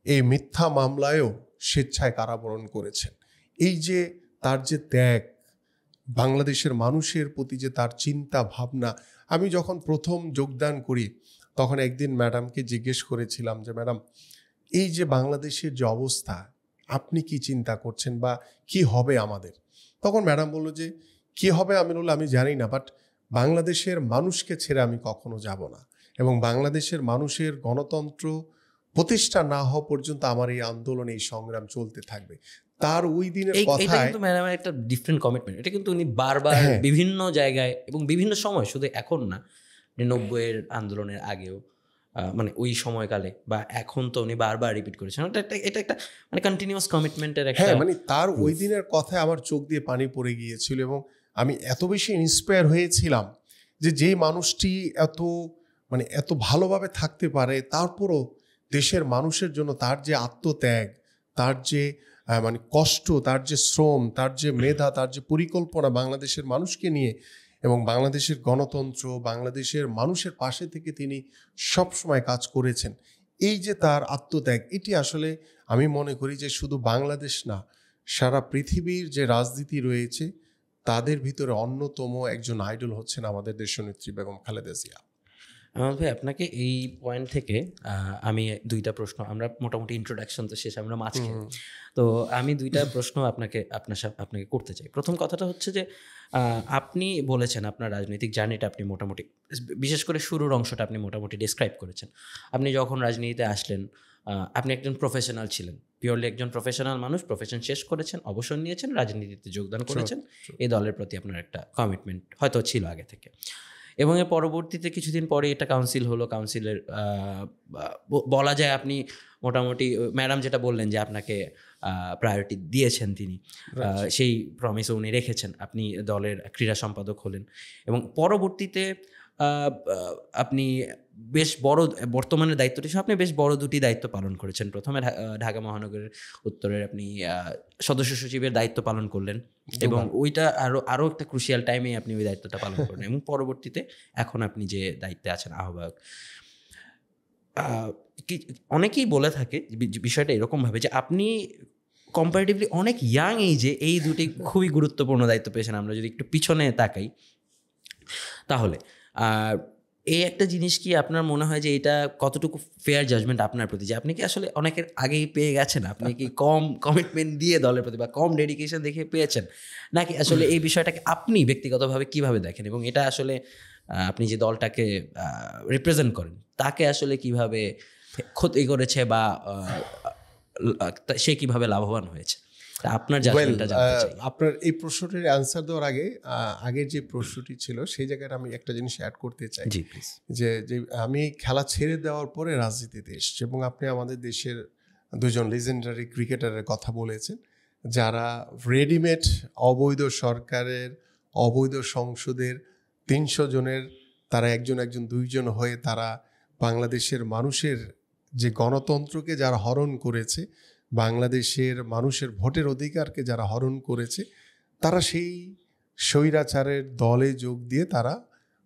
এই মিথ্যা মামলায়ও স্বেচ্ছায় কারাবরণ করেছেন। এই যে তার যে ত্যাগ, বাংলাদেশের মানুষের প্রতি যে তার চিন্তা ভাবনা, আমি যখন প্রথম যোগদান করি তখন একদিন ম্যাডামকে জিজ্ঞেস করেছিলাম যে ম্যাডাম, এই যে বাংলাদেশের যে অবস্থা, আপনি কি চিন্তা করছেন বা কি হবে আমাদের? তখন ম্যাডাম বলল যে কি হবে, আমি বললাম আমি জানি না, বাট বাংলাদেশের মানুষকে ছেড়ে আমি কখনো যাব না, এবং বাংলাদেশের মানুষের গণতন্ত্র প্রতিষ্ঠা না হওয়া পর্যন্ত আমার এই আন্দোলন, এই সংগ্রাম চলতে থাকবে। তার ওই দিনের এটা কথায় কিন্তু ম্যাডামের একটা ডিফারেন্ট কমিটমেন্ট। এটা কিন্তু উনি বারবার বিভিন্ন জায়গায় এবং বিভিন্ন সময়, শুধু এখন না, ৯০-এর আন্দোলনের আগেও, মানে ওই সময়কালে বা এখন তো উনি বারবার রিপিট করেছেন। এটা একটা মানে কন্টিনিউয়াস কমিটমেন্টের একটা, মানে তার ওই দিনের কথায় আমার চোখ দিয়ে পানি পড়ে গিয়েছিল, এবং আমি এত বেশি ইন্সপায়ার হয়েছিলাম যে মানুষটি এত ভালোভাবে থাকতে পারে, তারপরও দেশের মানুষের জন্য তার যে আত্মত্যাগ, তার যে কষ্ট, তার যে শ্রম, তার যে মেধা, তার যে পরিকল্পনা বাংলাদেশের মানুষকে নিয়ে, এবং বাংলাদেশের গণতন্ত্র, বাংলাদেশের মানুষের পাশে থেকে তিনি সবসময় কাজ করেছেন। এই যে তার আত্মত্যাগ, এটি আসলে আমি মনে করি যে শুধু বাংলাদেশ না, সারা পৃথিবীর যে রাজনীতি রয়েছে তাদের ভিতরে অন্যতম একজন আইডল হচ্ছেন আমাদের দেশনেত্রী বেগম খালেদা জিয়া। আমার ভাই, আপনাকে এই পয়েন্ট থেকে আমি দুইটা প্রশ্ন, আমরা মোটামুটি ইন্ট্রোডাকশন তো শেষ, আমরা মাঝখানে, তো আমি দুইটা প্রশ্ন আপনাকে করতে চাই। প্রথম কথাটা হচ্ছে যে আপনি বলেছেন আপনার রাজনৈতিক জার্নিটা আপনি মোটামুটি, বিশেষ করে শুরুর অংশটা আপনি মোটামুটি ডিসক্রাইব করেছেন। আপনি যখন রাজনীতিতে আসলেন, আপনি একজন প্রফেশনাল ছিলেন, পিওরলি একজন প্রফেশনাল মানুষ, প্রফেশন শেষ করেছেন, অবসর নিয়েছেন, রাজনীতিতে যোগদান করেছেন। এই দলের প্রতি আপনার একটা কমিটমেন্ট হয়তো ছিল আগে থেকে, এবং এর পরবর্তীতে কিছুদিন পরে এটা কাউন্সিল হলো। কাউন্সিলের বলা যায় আপনি মোটামুটি, ম্যাডাম যেটা বললেন যে আপনাকে প্রায়োরিটি দিয়েছেন, তিনি সেই প্রমিসও উনি রেখেছেন। আপনি দলের ক্রীড়া সম্পাদক হলেন, এবং পরবর্তীতে আপনি বেশ বড়, বর্তমানের দায়িত্বটি সহ আপনি বেশ বড় দুটি দায়িত্ব পালন করেছেন। প্রথমে ঢাকা মহানগরের উত্তরের আপনি সদস্য সচিবের দায়িত্ব পালন করলেন, এবং ওইটা আরও একটা ক্রুশিয়াল টাইমে আপনি ওই দায়িত্বটা পালন করলেন, এবং পরবর্তীতে এখন আপনি যে দায়িত্বে আছেন, আহ্বায়ক। অনেকেই বলে থাকে বিষয়টা এরকমভাবে যে আপনি কম্পারেটিভলি অনেক ইয়াং এইজে এই দুটি খুবই গুরুত্বপূর্ণ দায়িত্ব পেয়েছেন। আমরা যদি একটু পিছনে তাকাই তাহলে এই একটা জিনিস কি আপনার মনে হয় যে এটা কতটুকু ফেয়ার জাজমেন্ট আপনার প্রতি, যে আপনি কি আসলে অনেকের আগেই পেয়ে গেছেন, আপনি কি কম কমিটমেন্ট দিয়ে দলের প্রতি বা কম ডেডিকেশন দেখে পেয়েছেন, নাকি আসলে এই বিষয়টাকে আপনি ব্যক্তিগতভাবে কিভাবে দেখেন, এবং এটা আসলে আপনি যে দলটাকে রিপ্রেজেন্ট করেন তাকে আসলে কিভাবে ক্ষতি করেছে বা সে কিভাবে লাভবান হয়েছে, আপনার জাজমেন্টটা জানতে চাই। আপনার এই প্রশ্নটির অ্যান্সার দেওয়ার আগের যে প্রশ্নটি ছিল সেই জায়গায় আমি একটা জিনিস অ্যাড করতে চাই। জি প্লিজ। যে আমি খেলা ছেড়ে দেওয়ার পরে রাজনীতিতে এসেছি, এবং আপনি আমাদের দেশের দুজন লিজেন্ডারি ক্রিকেটারের কথা বলেছেন, যারা রেডিমেড অবৈধ সরকারের, অবৈধ সংসদের ৩০০ জনের তারা একজন দুইজন হয়ে তারা বাংলাদেশের মানুষের যে গণতন্ত্রকে যারা হরণ করেছে, বাংলাদেশের মানুষের ভোটের অধিকারকে যারা হরণ করেছে, তারা সেই স্বৈরাচারের দলে যোগ দিয়ে তারা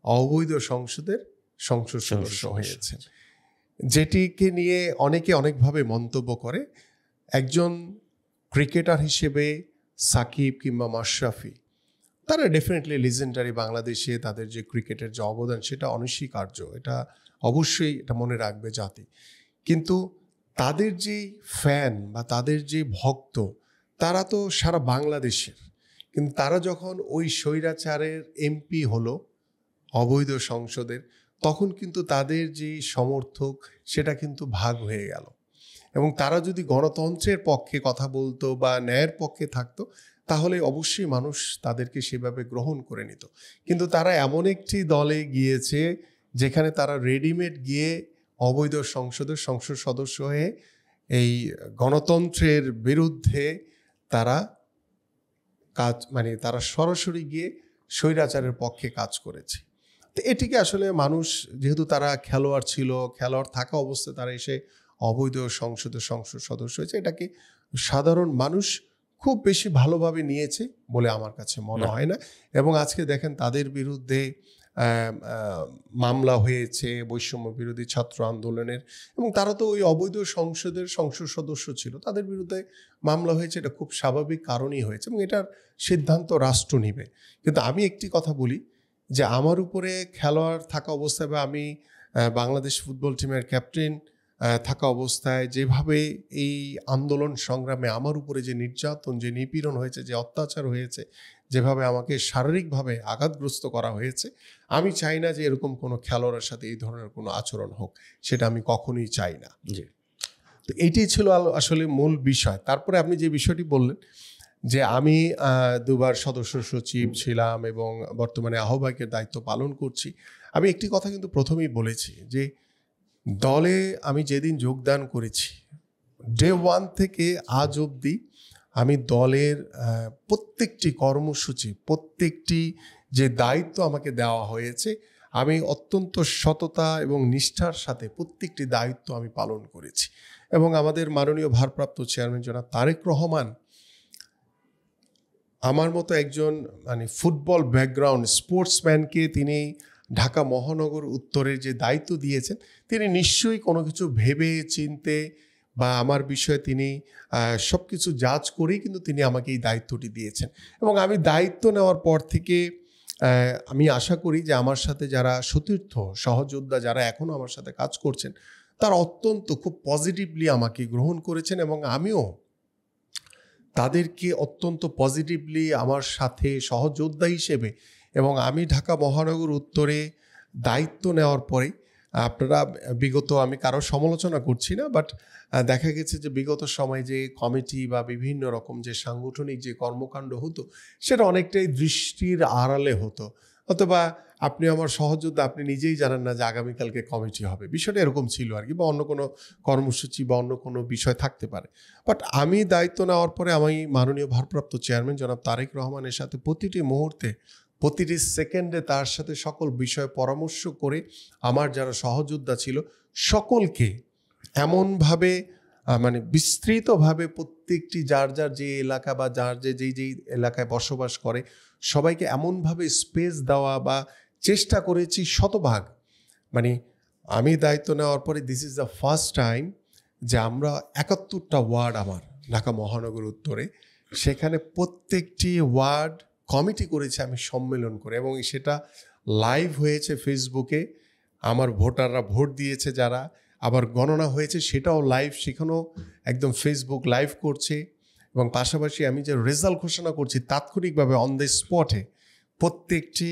অবৈধ সংসদের সংসদ সদস্য হয়েছে, যেটিকে নিয়ে অনেকে অনেকভাবে মন্তব্য করে। একজন ক্রিকেটার হিসেবে সাকিব কিংবা মাশরাফি, তারা ডেফিনেটলি লিজেন্ডারি, বাংলাদেশে তাদের যে ক্রিকেটের যে অবদান সেটা অনস্বীকার্য, এটা অবশ্যই এটা মনে রাখবে জাতি। কিন্তু তাদের যে ফ্যান বা তাদের যে ভক্ত, তারা তো সারা বাংলাদেশের, কিন্তু তারা যখন ওই স্বৈরাচারের এমপি হলো অবৈধ সংসদের, তখন কিন্তু তাদের যে সমর্থক সেটা কিন্তু ভাগ হয়ে গেল, এবং তারা যদি গণতন্ত্রের পক্ষে কথা বলতো বা ন্যায়ের পক্ষে থাকতো, তাহলে অবশ্যই মানুষ তাদেরকে সেভাবে গ্রহণ করে নিত। কিন্তু তারা এমন একটি দলে গিয়েছে যেখানে তারা রেডিমেড গিয়ে অবৈধ সংসদ সদস্য হয়ে এই গণতন্ত্রের বিরুদ্ধে তারা তারা সরাসরি গিয়ে স্বৈরাচারের পক্ষে কাজ করেছে। তো এটিকে আসলে মানুষ, যেহেতু তারা খেলোয়াড় ছিল, খেলোয়াড় থাকা অবস্থায় তারা এসে অবৈধ সংসদ সদস্য হয়েছে, এটাকে সাধারণ মানুষ খুব বেশি ভালোভাবে নিয়েছে বলে আমার কাছে মনে হয় না। এবং আজকে দেখেন তাদের বিরুদ্ধে মামলা হয়েছে বৈষম্য বিরোধী ছাত্র আন্দোলনের, এবং তারা তো ওই অবৈধ সংসদ সদস্য ছিল, তাদের বিরুদ্ধে মামলা হয়েছে। এটা খুব স্বাভাবিক কারণেই হয়েছে এবং এটার সিদ্ধান্ত রাষ্ট্র নিবে। কিন্তু আমি একটি কথা বলি যে আমার উপরে খেলোয়াড় থাকা অবস্থায় বা আমি বাংলাদেশ ফুটবল টিমের ক্যাপ্টেন থাকা অবস্থায় যেভাবে এই আন্দোলন সংগ্রামে আমার উপরে যে নির্যাতন, যে নিপীড়ন হয়েছে, যে অত্যাচার হয়েছে, যেভাবে আমাকে শারীরিকভাবে আঘাতগ্রস্ত করা হয়েছে, আমি চাই না যে এরকম কোনো খেলোয়াড়ের সাথে এই ধরনের কোনো আচরণ হোক, সেটা আমি কখনোই চাই না। তো এইটাই ছিল আসলে মূল বিষয়। তারপরে আপনি যে বিষয়টি বললেন যে আমি 2 বার সদস্য সচিব ছিলাম এবং বর্তমানে আহ্বায়কের দায়িত্ব পালন করছি। আমি একটি কথা কিন্তু প্রথমেই বলেছি যে দলে আমি যেদিন যোগদান করেছি, ডে 1 থেকে আজ অবধি আমি দলের প্রত্যেকটি কর্মসূচি, প্রত্যেকটি যে দায়িত্ব আমাকে দেওয়া হয়েছে, আমি অত্যন্ত সততা এবং নিষ্ঠার সাথে প্রত্যেকটি দায়িত্ব আমি পালন করেছি। এবং আমাদের মাননীয় ভারপ্রাপ্ত চেয়ারম্যান জনাব তারেক রহমান আমার মতো একজন ফুটবল ব্যাকগ্রাউন্ড স্পোর্টসম্যানকে তিনি ঢাকা মহানগর উত্তরের যে দায়িত্ব দিয়েছেন, তিনি নিশ্চয়ই কোনো কিছু ভেবে চিনতে বা আমার বিষয়ে তিনি সব কিছু জাজ করেই কিন্তু তিনি আমাকে এই দায়িত্বটি দিয়েছেন। এবং আমি দায়িত্ব নেওয়ার পর থেকে আমি আশা করি যে আমার সাথে যারা সতীর্থ সহযোদ্ধা যারা এখনও আমার সাথে কাজ করছেন, তারা অত্যন্ত খুব পজিটিভলি আমাকে গ্রহণ করেছেন এবং আমিও তাদেরকে অত্যন্ত পজিটিভলি আমার সাথে সহযোদ্ধা হিসেবে। এবং আমি ঢাকা মহানগর উত্তরে দায়িত্ব নেওয়ার পরে আপনারা বিগত, আমি কারো সমালোচনা করছি না, বাট দেখা গেছে যে বিগত সময় যে কমিটি বা বিভিন্ন রকম যে সাংগঠনিক যে কর্মকাণ্ড হতো, সেটা অনেকটাই দৃষ্টির আড়ালে হতো। অথবা আপনি আমার সহযোদ্ধা, আপনি নিজেই জানেন না যে আগামীকালকে কমিটি হবে, বিষয়টা এরকম ছিল আর কি, বা অন্য কোনো কর্মসূচি বা অন্য কোনো বিষয় থাকতে পারে। বাট আমি দায়িত্ব নেওয়ার পরে আমি মাননীয় ভারপ্রাপ্ত চেয়ারম্যান জনাব তারেক রহমানের সাথে প্রতিটি মুহূর্তে, প্রতিটি সেকেন্ডে তার সাথে সকল বিষয়ে পরামর্শ করে আমার যারা সহযোদ্ধা ছিল সকলকে এমনভাবে বিস্তৃতভাবে প্রত্যেকটি যার যার যে এলাকা বা যার যেই এলাকায় বসবাস করে সবাইকে এমনভাবে স্পেস দেওয়া বা চেষ্টা করেছি শতভাগ। আমি দায়িত্ব নেওয়ার পরে this is the first time যে আমরা 71টা ওয়ার্ড আমার ঢাকা মহানগর উত্তরে, সেখানে প্রত্যেকটি ওয়ার্ড কমিটি করেছে আমি সম্মেলন করে, এবং সেটা লাইভ হয়েছে ফেসবুকে। আমার ভোটাররা ভোট দিয়েছে যারা, আবার গণনা হয়েছে সেটাও লাইভ, সেখানেও একদম ফেসবুক লাইভ করছে। এবং পাশাপাশি আমি যে রেজাল্ট ঘোষণা করছি তাৎক্ষণিকভাবে অন দ্য স্পটে প্রত্যেকটি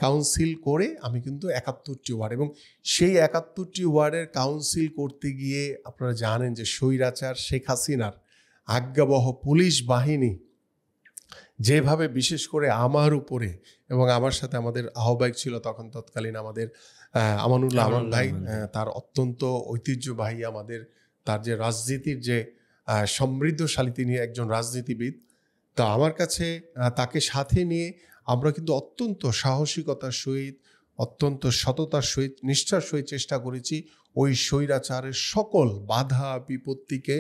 কাউন্সিল করে আমি কিন্তু 71টি ওয়ার্ড, এবং সেই 71টি ওয়ার্ডের কাউন্সিল করতে গিয়ে আপনারা জানেন যে স্বৈরাচার শেখ হাসিনার আজ্ঞাবহ পুলিশ বাহিনী যেভাবে বিশেষ করে আমার উপরে এবং আমার সাথে আমাদের আহ্বায়ক ছিল তৎকালীন আমাদের আমানুল্লাহ আমান ভাই, তার অত্যন্ত ঐতিহ্যবাহী আমাদের তার যে রাজনীতির যে সমৃদ্ধশালী, তিনি একজন রাজনীতিবিদ। তো আমার কাছে তাকে সাথে নিয়ে আমরা কিন্তু অত্যন্ত সাহসিকতার সহিত, অত্যন্ত সততার সহিত, নিষ্ঠার সহিত চেষ্টা করেছি ওই স্বৈরাচারের সকল বাধা বিপত্তিকে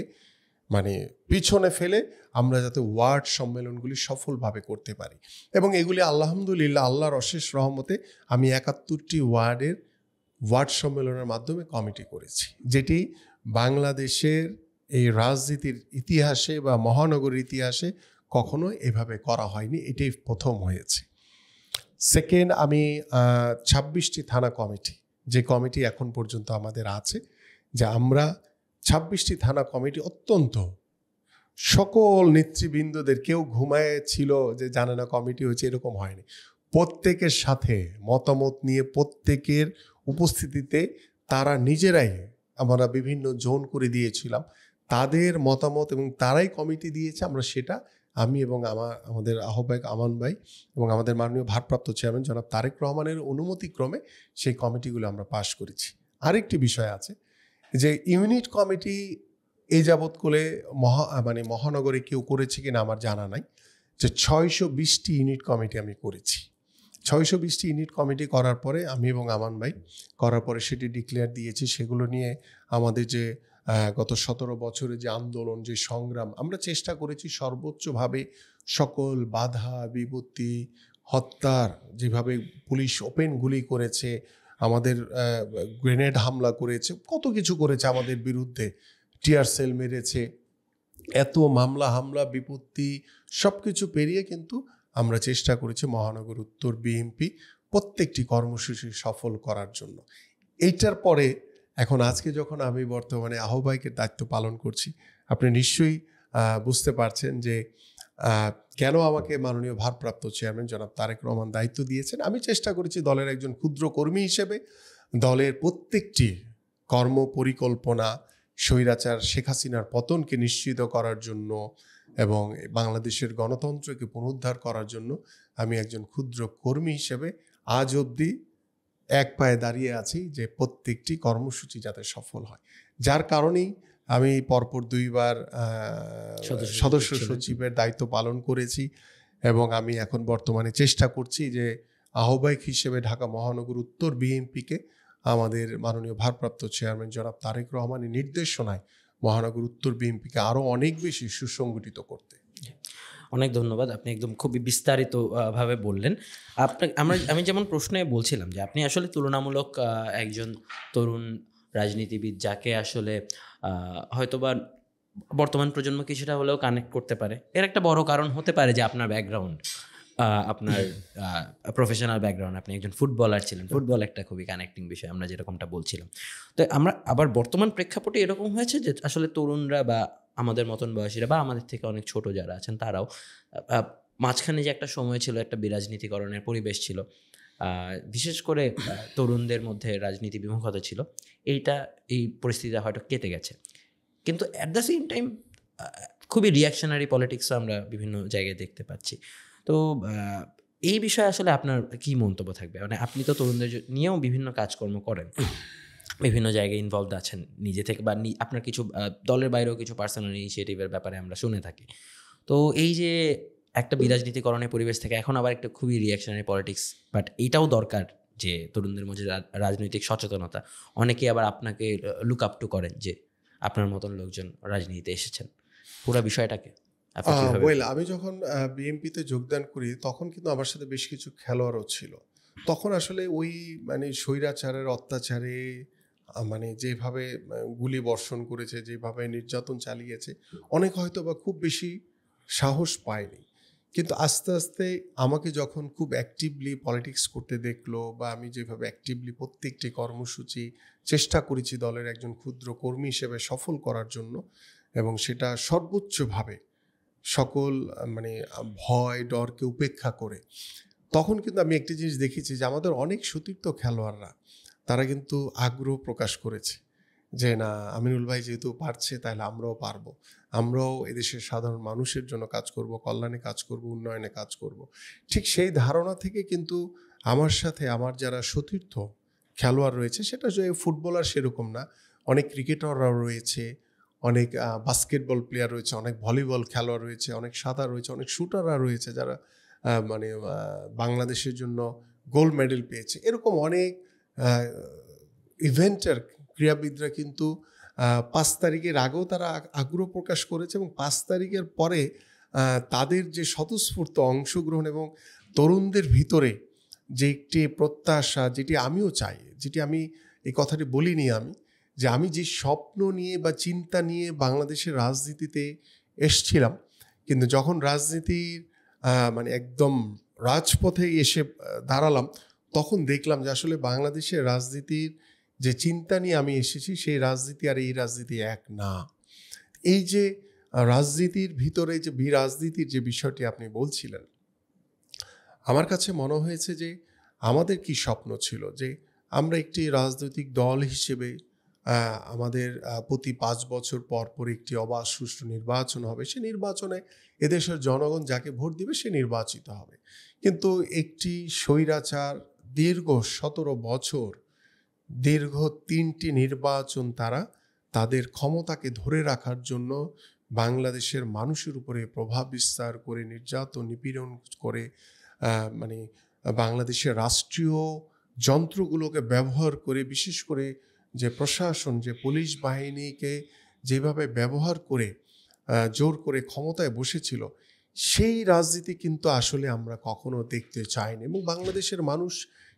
পিছনে ফেলে আমরা যাতে ওয়ার্ড সম্মেলনগুলি সফলভাবে করতে পারি। এবং এগুলি আলহামদুলিল্লাহ আল্লাহর অশেষ রহমতে আমি 71টি ওয়ার্ডের ওয়ার্ড সম্মেলনের মাধ্যমে কমিটি করেছি, যেটি বাংলাদেশের এই রাজনীতির ইতিহাসে বা মহানগরের ইতিহাসে কখনো এভাবে করা হয়নি, এটাই প্রথম হয়েছে। সেকেন্ড, আমি 26টি থানা কমিটি, যে কমিটি এখন পর্যন্ত আমাদের আছে, যে আমরা 26টি থানা কমিটি অত্যন্ত সকল নেতৃবৃন্দদের, কেউ ঘুমায় ছিল যে জানে না কমিটি হয়েছে, এরকম হয়নি। প্রত্যেকের সাথে মতামত নিয়ে প্রত্যেকের উপস্থিতিতে তারা নিজেরাই আমরা বিভিন্ন জোন করে দিয়েছিলাম, তাদের মতামত এবং তারাই কমিটি দিয়েছে, আমরা সেটা আমি এবং আমাদের আহ্বায়ক আমান ভাই এবং আমাদের মাননীয় ভারপ্রাপ্ত চেয়ারম্যান জনাব তারেক রহমানের অনুমতিক্রমে সেই কমিটিগুলো আমরা পাশ করেছি। আরেকটি বিষয় আছে যে ইউনিট কমিটি এই যাবৎ করে মহানগরে কেউ করেছে কিনা আমার জানা নাই, যে 620টি ইউনিট কমিটি আমি করেছি। 620টি ইউনিট কমিটি করার পরে আমি এবং আমান ভাই করার পরে সেটি ডিক্লেয়ার দিয়েছি। সেগুলো নিয়ে আমাদের যে গত 17 বছরে যে আন্দোলন, যে সংগ্রাম, আমরা চেষ্টা করেছি সর্বোচ্চভাবে সকল বাধা বিপত্তি, হত্যার যেভাবে পুলিশ ওপেন গুলি করেছে, আমাদের গ্রেনেড হামলা করেছে, কত কিছু করেছে আমাদের বিরুদ্ধে, টিয়ার সেল মেরেছে, এত মামলা হামলা বিপত্তি সব কিছু পেরিয়ে কিন্তু আমরা চেষ্টা করেছি মহানগর উত্তর বিএনপি প্রত্যেকটি কর্মসূচি সফল করার জন্য। এইটার পরে এখন আজকে যখন আমি বর্তমানে আহ্বায়কের দায়িত্ব পালন করছি, আপনি নিশ্চয়ই বুঝতে পারছেন যে কেন আমাকে মাননীয় ভারপ্রাপ্ত চেয়ারম্যান জনাব তারেক রহমান দায়িত্ব দিয়েছেন। আমি চেষ্টা করেছি দলের একজন ক্ষুদ্র কর্মী হিসেবে দলের প্রত্যেকটি কর্ম পরিকল্পনা স্বৈরাচার শেখ হাসিনার পতনকে নিশ্চিত করার জন্য এবং বাংলাদেশের গণতন্ত্রকে পুনরুদ্ধার করার জন্য আমি একজন ক্ষুদ্র কর্মী হিসেবে আজ অবধি এক পায়ে দাঁড়িয়ে আছি যে প্রত্যেকটি কর্মসূচি যাতে সফল হয়। যার কারণেই আমি পরপর 2বার সদস্য সচিবের দায়িত্ব পালন করেছি এবং আমি এখন বর্তমানে চেষ্টা করছি যে আহ্বায়ক হিসেবে ঢাকা মহানগর উত্তর বিএনপিকে আমাদের মাননীয় ভারপ্রাপ্ত চেয়ারম্যান জনাব তারেক রহমানের নির্দেশনায় মহানগর উত্তর বিএনপিকে আরও অনেক বেশি সুসংগঠিত করতে। অনেক ধন্যবাদ, আপনি একদম খুবই বিস্তারিত ভাবে বললেন। আমি যেমন প্রশ্নে বলছিলাম যে আপনি আসলে তুলনামূলক একজন তরুণ রাজনীতিবিদ, যাকে আসলে হয়তোবা বর্তমান প্রজন্ম কিছুটা হলেও কানেক্ট করতে পারে। এর একটা বড় কারণ হতে পারে যে আপনার ব্যাকগ্রাউন্ড, আপনার প্রফেশনাল ব্যাকগ্রাউন্ড, আপনি একজন ফুটবলার ছিলেন। ফুটবল একটা খুবই কানেক্টিং বিষয়, আমরা যেরকমটা বলছিলাম। তো আমরা আবার বর্তমান প্রেক্ষাপটে এরকম হয়েছে যে আসলে তরুণরা বা আমাদের মতন বয়সীরা বা আমাদের থেকে অনেক ছোট যারা আছেন তারাও মাঝখানে যে একটা সময় ছিল, একটা বিরাজনীতিকরণের পরিবেশ ছিল, বিশেষ করে তরুণদের মধ্যে রাজনীতি বিমুখতা ছিল, এই পরিস্থিতিটা হয়তো কেটে গেছে। কিন্তু অ্যাট দ্য সেম টাইম খুবই রিয়াকশনারি পলিটিক্সও আমরা বিভিন্ন জায়গায় দেখতে পাচ্ছি। তো এই বিষয়ে আসলে আপনার কি মন্তব্য থাকবে? মানে আপনি তো তরুণদের নিয়েও বিভিন্ন কাজকর্ম করেন, বিভিন্ন জায়গায় ইনভলভড আছেন নিজে থেকে, বা আপনার কিছু দলের বাইরেও কিছু পার্সোনাল ইনিশিয়েটিভের ব্যাপারে আমরা শুনে থাকি। তো এই যে একটা বিরাজনীতিকরণের পরিবেশ থেকে এখন আবার একটা খুবই রিয়াকশনারি পলিটিক্স, বাট এইটাও দরকার যে তরুণদের মধ্যে রাজনৈতিক সচেতনতা। অনেকেই আবার আপনাকে লুক আপ টু করেন যে আপনার মতন লোকজন রাজনীতিতে এসেছেন। পুরো বিষয়টাকে আমি যখন বিএনপিতে যোগদান করি তখন কিন্তু আমার সাথে বেশ কিছু খেলোয়াড়ও ছিল। তখন আসলে ওই স্বৈরাচারের অত্যাচারে যেভাবে গুলি বর্ষণ করেছে, যেভাবে নির্যাতন চালিয়েছে, অনেক হয়তো বা খুব বেশি সাহস পায়নি। কিন্তু আস্তে আস্তে আমাকে যখন খুব অ্যাক্টিভলি পলিটিক্স করতে দেখলো, বা আমি যেভাবে অ্যাক্টিভলি প্রত্যেকটি কর্মসূচি চেষ্টা করেছি দলের একজন ক্ষুদ্র কর্মী হিসেবে সফল করার জন্য, এবং সেটা সর্বোচ্চভাবে সকল ভয় ডরকে উপেক্ষা করে, তখন কিন্তু আমি একটি জিনিস দেখেছি যে আমাদের অনেক সতীর্থ খেলোয়াড়রা তারা কিন্তু আগ্রহ প্রকাশ করেছে যে না, আমিনুল ভাই যেহেতু পারছে তাহলে আমরাও পারবো, আমরাও এদেশের সাধারণ মানুষের জন্য কাজ করব, কল্যাণে কাজ করব, উন্নয়নে কাজ করব। ঠিক সেই ধারণা থেকে কিন্তু আমার সাথে আমার যারা সতীর্থ খেলোয়াড় রয়েছে, সেটা যে ফুটবলার সেরকম না, অনেক ক্রিকেটাররাও রয়েছে, অনেক বাস্কেটবল প্লেয়ার রয়েছে, অনেক ভলিবল খেলোয়াড় রয়েছে, অনেক সাঁতার রয়েছে, অনেক শুটাররা রয়েছে যারা বাংলাদেশের জন্য গোল্ড মেডেল পেয়েছে। এরকম অনেক ইভেন্টের ক্রীড়াবিদরা কিন্তু 5 তারিখের আগেও তারা আগ্রহ প্রকাশ করেছে, এবং 5 তারিখের পরে তাদের যে স্বতঃস্ফূর্ত অংশগ্রহণ এবং তরুণদের ভিতরে যে একটি প্রত্যাশা, যেটি আমিও চাই, যেটি আমি এই কথাটি বলিনি আমি, যে আমি যে স্বপ্ন নিয়ে বা চিন্তা নিয়ে বাংলাদেশের রাজনীতিতে এসছিলাম, কিন্তু যখন রাজনীতির একদম রাজপথে এসে দাঁড়ালাম, তখন দেখলাম যে আসলে বাংলাদেশের রাজনীতির যে চিন্তা নিয়ে আমি এসেছি, সেই রাজনীতি আর এই রাজনীতি এক না। এই যে রাজনীতির ভিতরে যে বিরাজনীতির যে বিষয়টি আপনি বলছিলেন, আমার কাছে মনে হয়েছে যে আমাদের কি স্বপ্ন ছিল যে আমরা একটি রাজনৈতিক দল হিসেবে আমাদের প্রতি 5 বছর পর পর একটি অবাধ সুষ্ঠু নির্বাচন হবে। সে নির্বাচনে এদেশের জনগণ যাকে ভোট দিবে সে নির্বাচিত হবে। কিন্তু একটি স্বৈরাচার দীর্ঘ 17 বছর, দীর্ঘ 3টি নির্বাচন তারা তাদের ক্ষমতাকে ধরে রাখার জন্য বাংলাদেশের মানুষের উপরে প্রভাব বিস্তার করে, নির্যাতন নিপীড়ন করে, মানে বাংলাদেশের রাষ্ট্রীয় যন্ত্রগুলোকে ব্যবহার করে, বিশেষ করে যে প্রশাসন, যে পুলিশ বাহিনীকে যেভাবে ব্যবহার করে জোর করে ক্ষমতায় বসেছিল, সেই রাজনীতি কিন্তু আসলে আমরা কখনো দেখতে চাই না এবং বাংলাদেশের মানুষ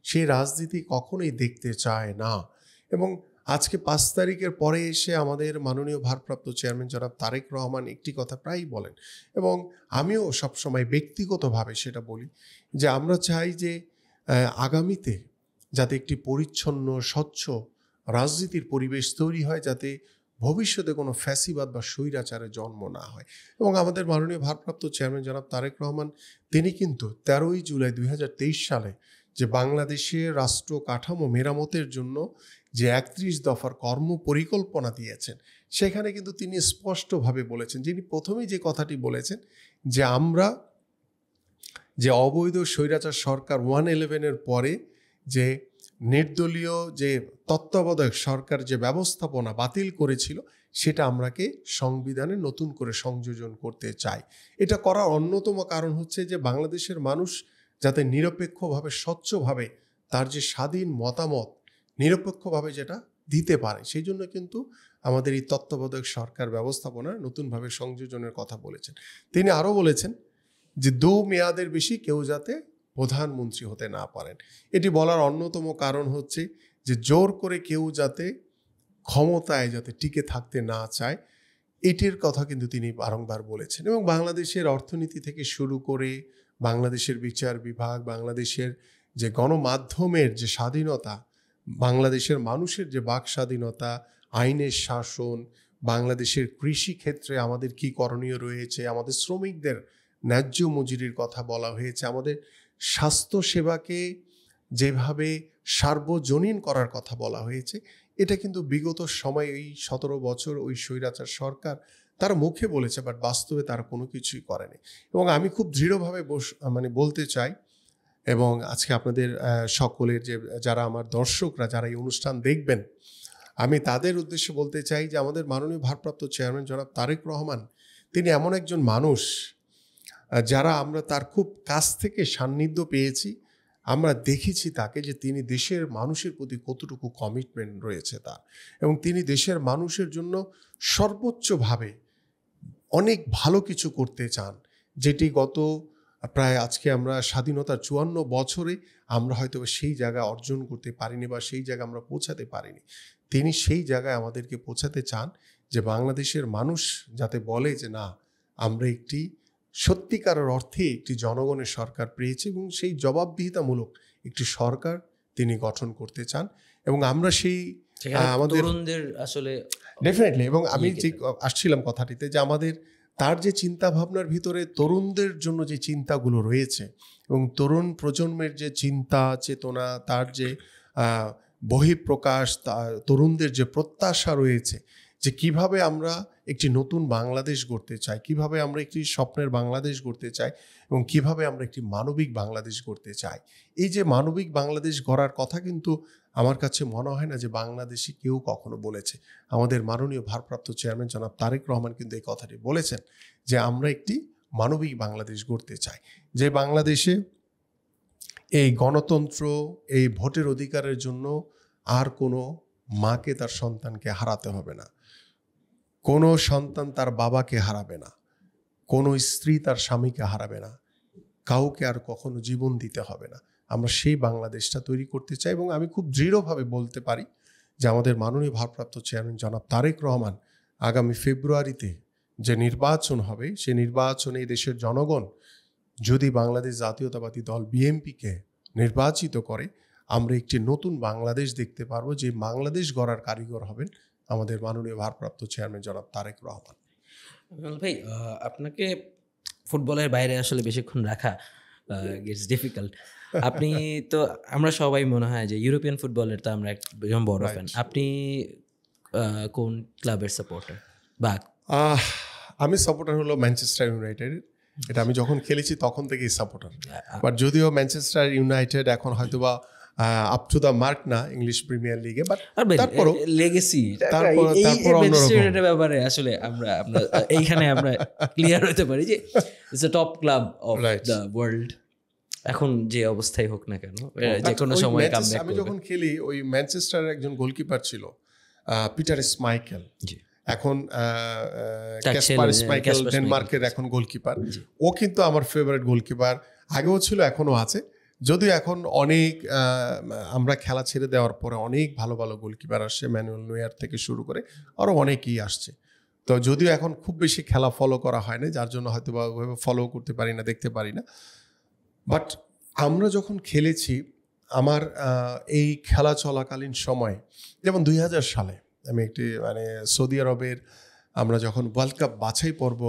সেই রাজনীতি কখনোই দেখতে চায় না। এবং আজকে 5 তারিখের পরে এসে আমাদের মাননীয় ভারপ্রাপ্ত চেয়ারম্যান জনাব তারেক রহমান একটি কথা প্রায়ই বলেন এবং আমিও সবসময় ব্যক্তিগতভাবে সেটা বলি যে আমরা চাই যে আগামীতে যাতে একটি পরিচ্ছন্ন স্বচ্ছ রাজনীতির পরিবেশ তৈরি হয়, যাতে ভবিষ্যতে কোনো ফ্যাসিবাদ বা স্বৈরাচারের জন্ম না হয়। এবং আমাদের মাননীয় ভারপ্রাপ্ত চেয়ারম্যান জনাব তারেক রহমান তিনি কিন্তু 13ই জুলাই 2023 সালে যে বাংলাদেশের রাষ্ট্র কাঠামো মেরামতের জন্য যে 31 দফার কর্ম পরিকল্পনা দিয়েছেন, সেখানে কিন্তু তিনি স্পষ্টভাবে বলেছেন, যিনি প্রথমেই যে কথাটি বলেছেন যে আমরা যে অবৈধ স্বৈরাচার সরকার 111-এর পরে যে নির্দলীয় যে তত্ত্বাবধায়ক সরকার যে ব্যবস্থাপনা বাতিল করেছিল, সেটা আমরাকে সংবিধানে নতুন করে সংযোজন করতে চাই। এটা করার অন্যতম কারণ হচ্ছে যে বাংলাদেশের মানুষ যাতে নিরপেক্ষভাবে, স্বচ্ছভাবে তার যে স্বাধীন মতামত নিরপেক্ষভাবে যেটা দিতে পারে, সেই জন্য কিন্তু আমাদের এই তত্ত্বাবধায়ক সরকার ব্যবস্থাপনা নতুনভাবে সংযোজনের কথা বলেছেন। তিনি আরও বলেছেন যে 2 মেয়াদের বেশি কেউ যাতে প্রধানমন্ত্রী হতে না পারেন। এটি বলার অন্যতম কারণ হচ্ছে যে জোর করে কেউ যাতে ক্ষমতায় যাতে টিকে থাকতে না চায়, এটির কথা কিন্তু তিনি বারংবার বলেছেন। এবং বাংলাদেশের অর্থনীতি থেকে শুরু করে বাংলাদেশের বিচার বিভাগ, বাংলাদেশের যে গণমাধ্যমের যে স্বাধীনতা, বাংলাদেশের মানুষের যে বাক স্বাধীনতা, আইনের শাসন, বাংলাদেশের কৃষি ক্ষেত্রে আমাদের কি করণীয় রয়েছে, আমাদের শ্রমিকদের ন্যায্য মজুরির কথা বলা হয়েছে, আমাদের স্বাস্থ্য সেবাকে যেভাবে সার্বজনীন করার কথা বলা হয়েছে, এটা কিন্তু বিগত সময় এই 17 বছর ওই স্বৈরাচার সরকার তারা মুখে বলেছে, বাট বাস্তবে তারা কোনো কিছুই করেনি। এবং আমি খুব দৃঢ়ভাবে বলতে চাই, এবং আজকে আপনাদের সকলের যে যারা আমার দর্শকরা যারা এই অনুষ্ঠান দেখবেন, আমি তাদের উদ্দেশ্যে বলতে চাই যে আমাদের মাননীয় ভারপ্রাপ্ত চেয়ারম্যান জনাব তারেক রহমান তিনি এমন একজন মানুষ যারা আমরা তার খুব কাছ থেকে সান্নিধ্য পেয়েছি, আমরা দেখেছি তাকে যে তিনি দেশের মানুষের প্রতি কতটুকু কমিটমেন্ট রয়েছে তার, এবং তিনি দেশের মানুষের জন্য সর্বোচ্চভাবে অনেক ভালো কিছু করতে চান, যেটি গত প্রায় আজকে আমরা স্বাধীনতার 54 বছরে আমরা হয়তো সেই জায়গায় অর্জন করতে পারিনি বা সেই জায়গায় আমরা পৌঁছাতে পারিনি। তিনি সেই জায়গায় আমাদেরকে পৌঁছাতে চান যে বাংলাদেশের মানুষ যাতে বলে যে না, আমরা একটি সত্যিকারের অর্থে একটি জনগণের সরকার পেয়েছি এবং সেই জবাবদিহিতামূলক একটি সরকার তিনি গঠন করতে চান। এবং আমরা সেই আমাদের তরুণদের আসলে ডেফিনেটলি, এবং আমি যে আসছিলাম কথাটিতে যে আমাদের তার যে চিন্তা ভাবনার ভিতরে তরুণদের জন্য যে চিন্তাগুলো রয়েছে এবং তরুণ প্রজন্মের যে চিন্তা চেতনা, তার যে বহিঃপ্রকাশ, তরুণদের যে প্রত্যাশা রয়েছে যে কিভাবে আমরা একটি নতুন বাংলাদেশ গড়তে চাই, কিভাবে আমরা একটি স্বপ্নের বাংলাদেশ গড়তে চাই এবং কিভাবে আমরা একটি মানবিক বাংলাদেশ গড়তে চাই। এই যে মানবিক বাংলাদেশ গড়ার কথা কিন্তু আমার কাছে মনে হয় না যে বাংলাদেশি কেউ কখনো বলেছে। আমাদের মাননীয় ভারপ্রাপ্ত চেয়ারম্যান জনাব তারেক রহমান কিন্তু এই কথাটি বলেছেন যে আমরা একটি মানবিক বাংলাদেশ গড়তে চাই, যে বাংলাদেশে এই গণতন্ত্র, এই ভোটের অধিকারের জন্য আর কোনো মাকে তার সন্তানকে হারাতে হবে না, কোনো সন্তান তার বাবাকে হারাবে না, কোনো স্ত্রী তার স্বামীকে হারাবে না, কাউকে আর কখনো জীবন দিতে হবে না। আমরা সেই বাংলাদেশটা তৈরি করতে চাই এবং আমি খুব দৃঢ়ভাবে বলতে পারি যে আমাদের মাননীয় ভারপ্রাপ্ত চেয়ারম্যান জনাব তারেক রহমান আগামী ফেব্রুয়ারিতে যে নির্বাচন হবে, সেই নির্বাচনে দেশের জনগণ যদি বাংলাদেশ জাতীয়তাবাদী দল বিএনপিকে নির্বাচিত করে, আমরা একটি নতুন বাংলাদেশ দেখতে পারবো, যে বাংলাদেশ গড়ার কারিগর হবেন আমাদের মাননীয় ভারপ্রাপ্ত চেয়ারম্যান জনাব তারেক রহমান। ভাই, আপনাকে ফুটবলের বাইরে আসলে বেশিক্ষণ রাখা ইটস ডিফিকাল্ট। আপনি তো, আমরা সবাই মনে হয় যে ইউরোপিয়ান ফুটবলের তো আমরা একদম বড় ফ্যান। আপনি কোন ক্লাবের সাপোর্টার বা আমি সাপোর্টার হলো ম্যানচেস্টার ইউনাইটেড। এটা আমি যখন খেলেছি তখন থেকেই সাপোর্টার। বাট যদিও ম্যানচেস্টার ইউনাইটেড এখন হয়তোবা আপ টু দ্য মার্ক না ইংলিশ প্রিমিয়ার লিগে, বাট তারপরও লেগেসি তারপর ব্যাপারে আসলে আমরা এইখানে আমরা ক্লিয়ার হতে পারি যে it's a top club of the world. এখন যে অবস্থায় হোক না কেন, যে কোনো সময় কামব্যাক আমি যখন খেলি ওই ম্যানচেস্টারের একজন গোলকিপার ছিল পিটার স্মাইকেল, এখন ক্যাসপার স্মাইকেল ডেনমার্কের এখন গোলকিপার। ও কিন্তু আমার ফেভারিট গোলকিপার, আগেও ছিল এখনো আছে। যদিও এখন অনেক আমরা খেলা ছেড়ে দেওয়ার পরে অনেক ভালো ভালো গোলকিপার আসছে, ম্যানুয়েল নয়ার থেকে শুরু করে আরও অনেকেই আসছে। তো যদিও এখন খুব বেশি খেলা ফলো করা হয় না, যার জন্য হয়তো বা ওইভাবে ফলো করতে পারি না, দেখতে পারি না। বাট আমরা যখন খেলেছি, আমার এই খেলা চলাকালীন সময়, যেমন 2000 সালে আমি একটি মানে সৌদি আরবের আমরা যখন ওয়ার্ল্ড কাপ বাছাই পর্ব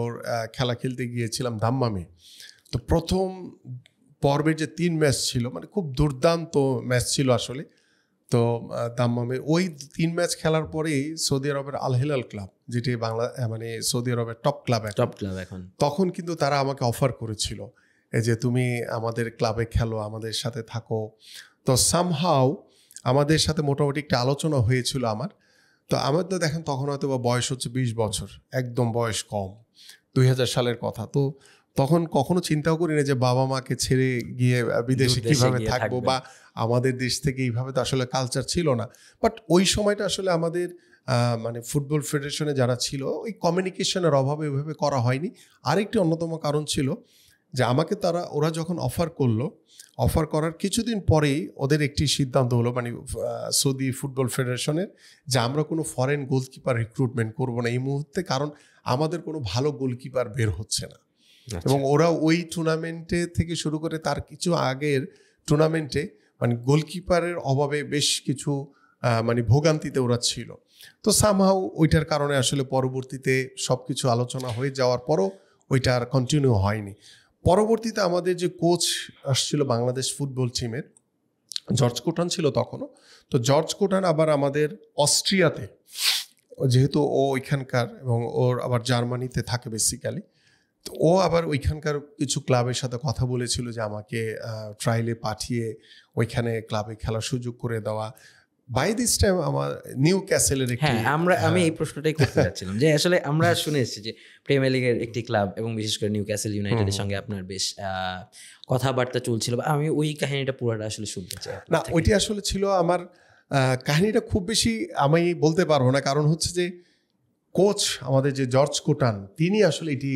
খেলা খেলতে গিয়েছিলাম দাম্মামে, তো প্রথম পর্বের যে 3 ম্যাচ ছিল মানে খুব দুর্দান্ত ম্যাচ ছিল আসলে। তো দাম্মামে ওই 3 ম্যাচ খেলার পরেই সৌদি আরবের আল হিলাল ক্লাব, যেটি বাংলা মানে সৌদি আরবের টপ ক্লাব এখন, তখন কিন্তু তারা আমাকে অফার করেছিল এই যে তুমি আমাদের ক্লাবে খেলো, আমাদের সাথে থাকো। তো সামহাও আমাদের সাথে মোটামুটি একটা আলোচনা হয়েছিল আমার। তো আমার তো দেখেন তখন হয়তো বা বয়স হচ্ছে 20 বছর, একদম বয়স কম, 2000 সালের কথা। তো তখন কখনো চিন্তাও করি না যে বাবা মাকে ছেড়ে গিয়ে বিদেশে কিভাবে থাকবো, বা আমাদের দেশ থেকে এইভাবে তো আসলে কালচার ছিল না। বাট ওই সময়টা আসলে আমাদের মানে ফুটবল ফেডারেশনে যারা ছিল ওই কমিউনিকেশনের অভাবে ওইভাবে করা হয়নি। আরেকটি অন্যতম কারণ ছিল যে আমাকে ওরা যখন অফার করার কিছুদিন পরেই ওদের একটি সিদ্ধান্ত হলো, মানে সৌদি ফুটবল ফেডারেশনের, যে আমরা কোনো ফরেন গোলকিপার রিক্রুটমেন্ট করবো না এই মুহূর্তে, কারণ আমাদের কোনো ভালো গোলকিপার বের হচ্ছে না। এবং ওরা ওই টুর্নামেন্টে থেকে শুরু করে তার কিছু আগের টুর্নামেন্টে মানে গোলকিপারের অভাবে বেশ কিছু মানে ভোগান্তিতে ওরা ছিল। তো সামহাও ওইটার কারণে আসলে পরবর্তীতে সব কিছু আলোচনা হয়ে যাওয়ার পরও ওইটা আর কন্টিনিউ হয়নি। পরবর্তীতে আমাদের যে কোচ আসছিল বাংলাদেশ ফুটবল টিমের, জর্জ কোটান ছিল তখনও। তো জর্জ কোটান আবার আমাদের অস্ট্রিয়াতে, যেহেতু ও ওইখানকার এবং ওর আবার জার্মানিতে থাকে বেসিক্যালি, তো ও আবার ওইখানকার কিছু ক্লাবের সাথে কথা বলেছিল যে আমাকে ট্রায়ালে পাঠিয়ে ওইখানে ক্লাবে খেলার সুযোগ করে দেওয়া। বাই দিস টাইম আমার নিউ ক্যাসেলের আমি এই প্রশ্নটাই করতে যাচ্ছিলাম যে আসলে আমরা শুনে এসেছি যে প্রিমিয়ার লিগের একটি ক্লাব এবং বিশেষ করে নিউ ক্যাসেল ইউনাইটেডের সঙ্গে আপনার বেশ কথাবার্তা চলছিল। আমি ওই কাহিনীটা পুরোটা আসলে শুনতে চাই। না, ওইটি আসলে ছিল আমার কাহিনীটা খুব বেশি আমি বলতে পারবো না, কারণ হচ্ছে যে কোচ আমাদের যে জর্জ কোটান তিনি আসলে এটি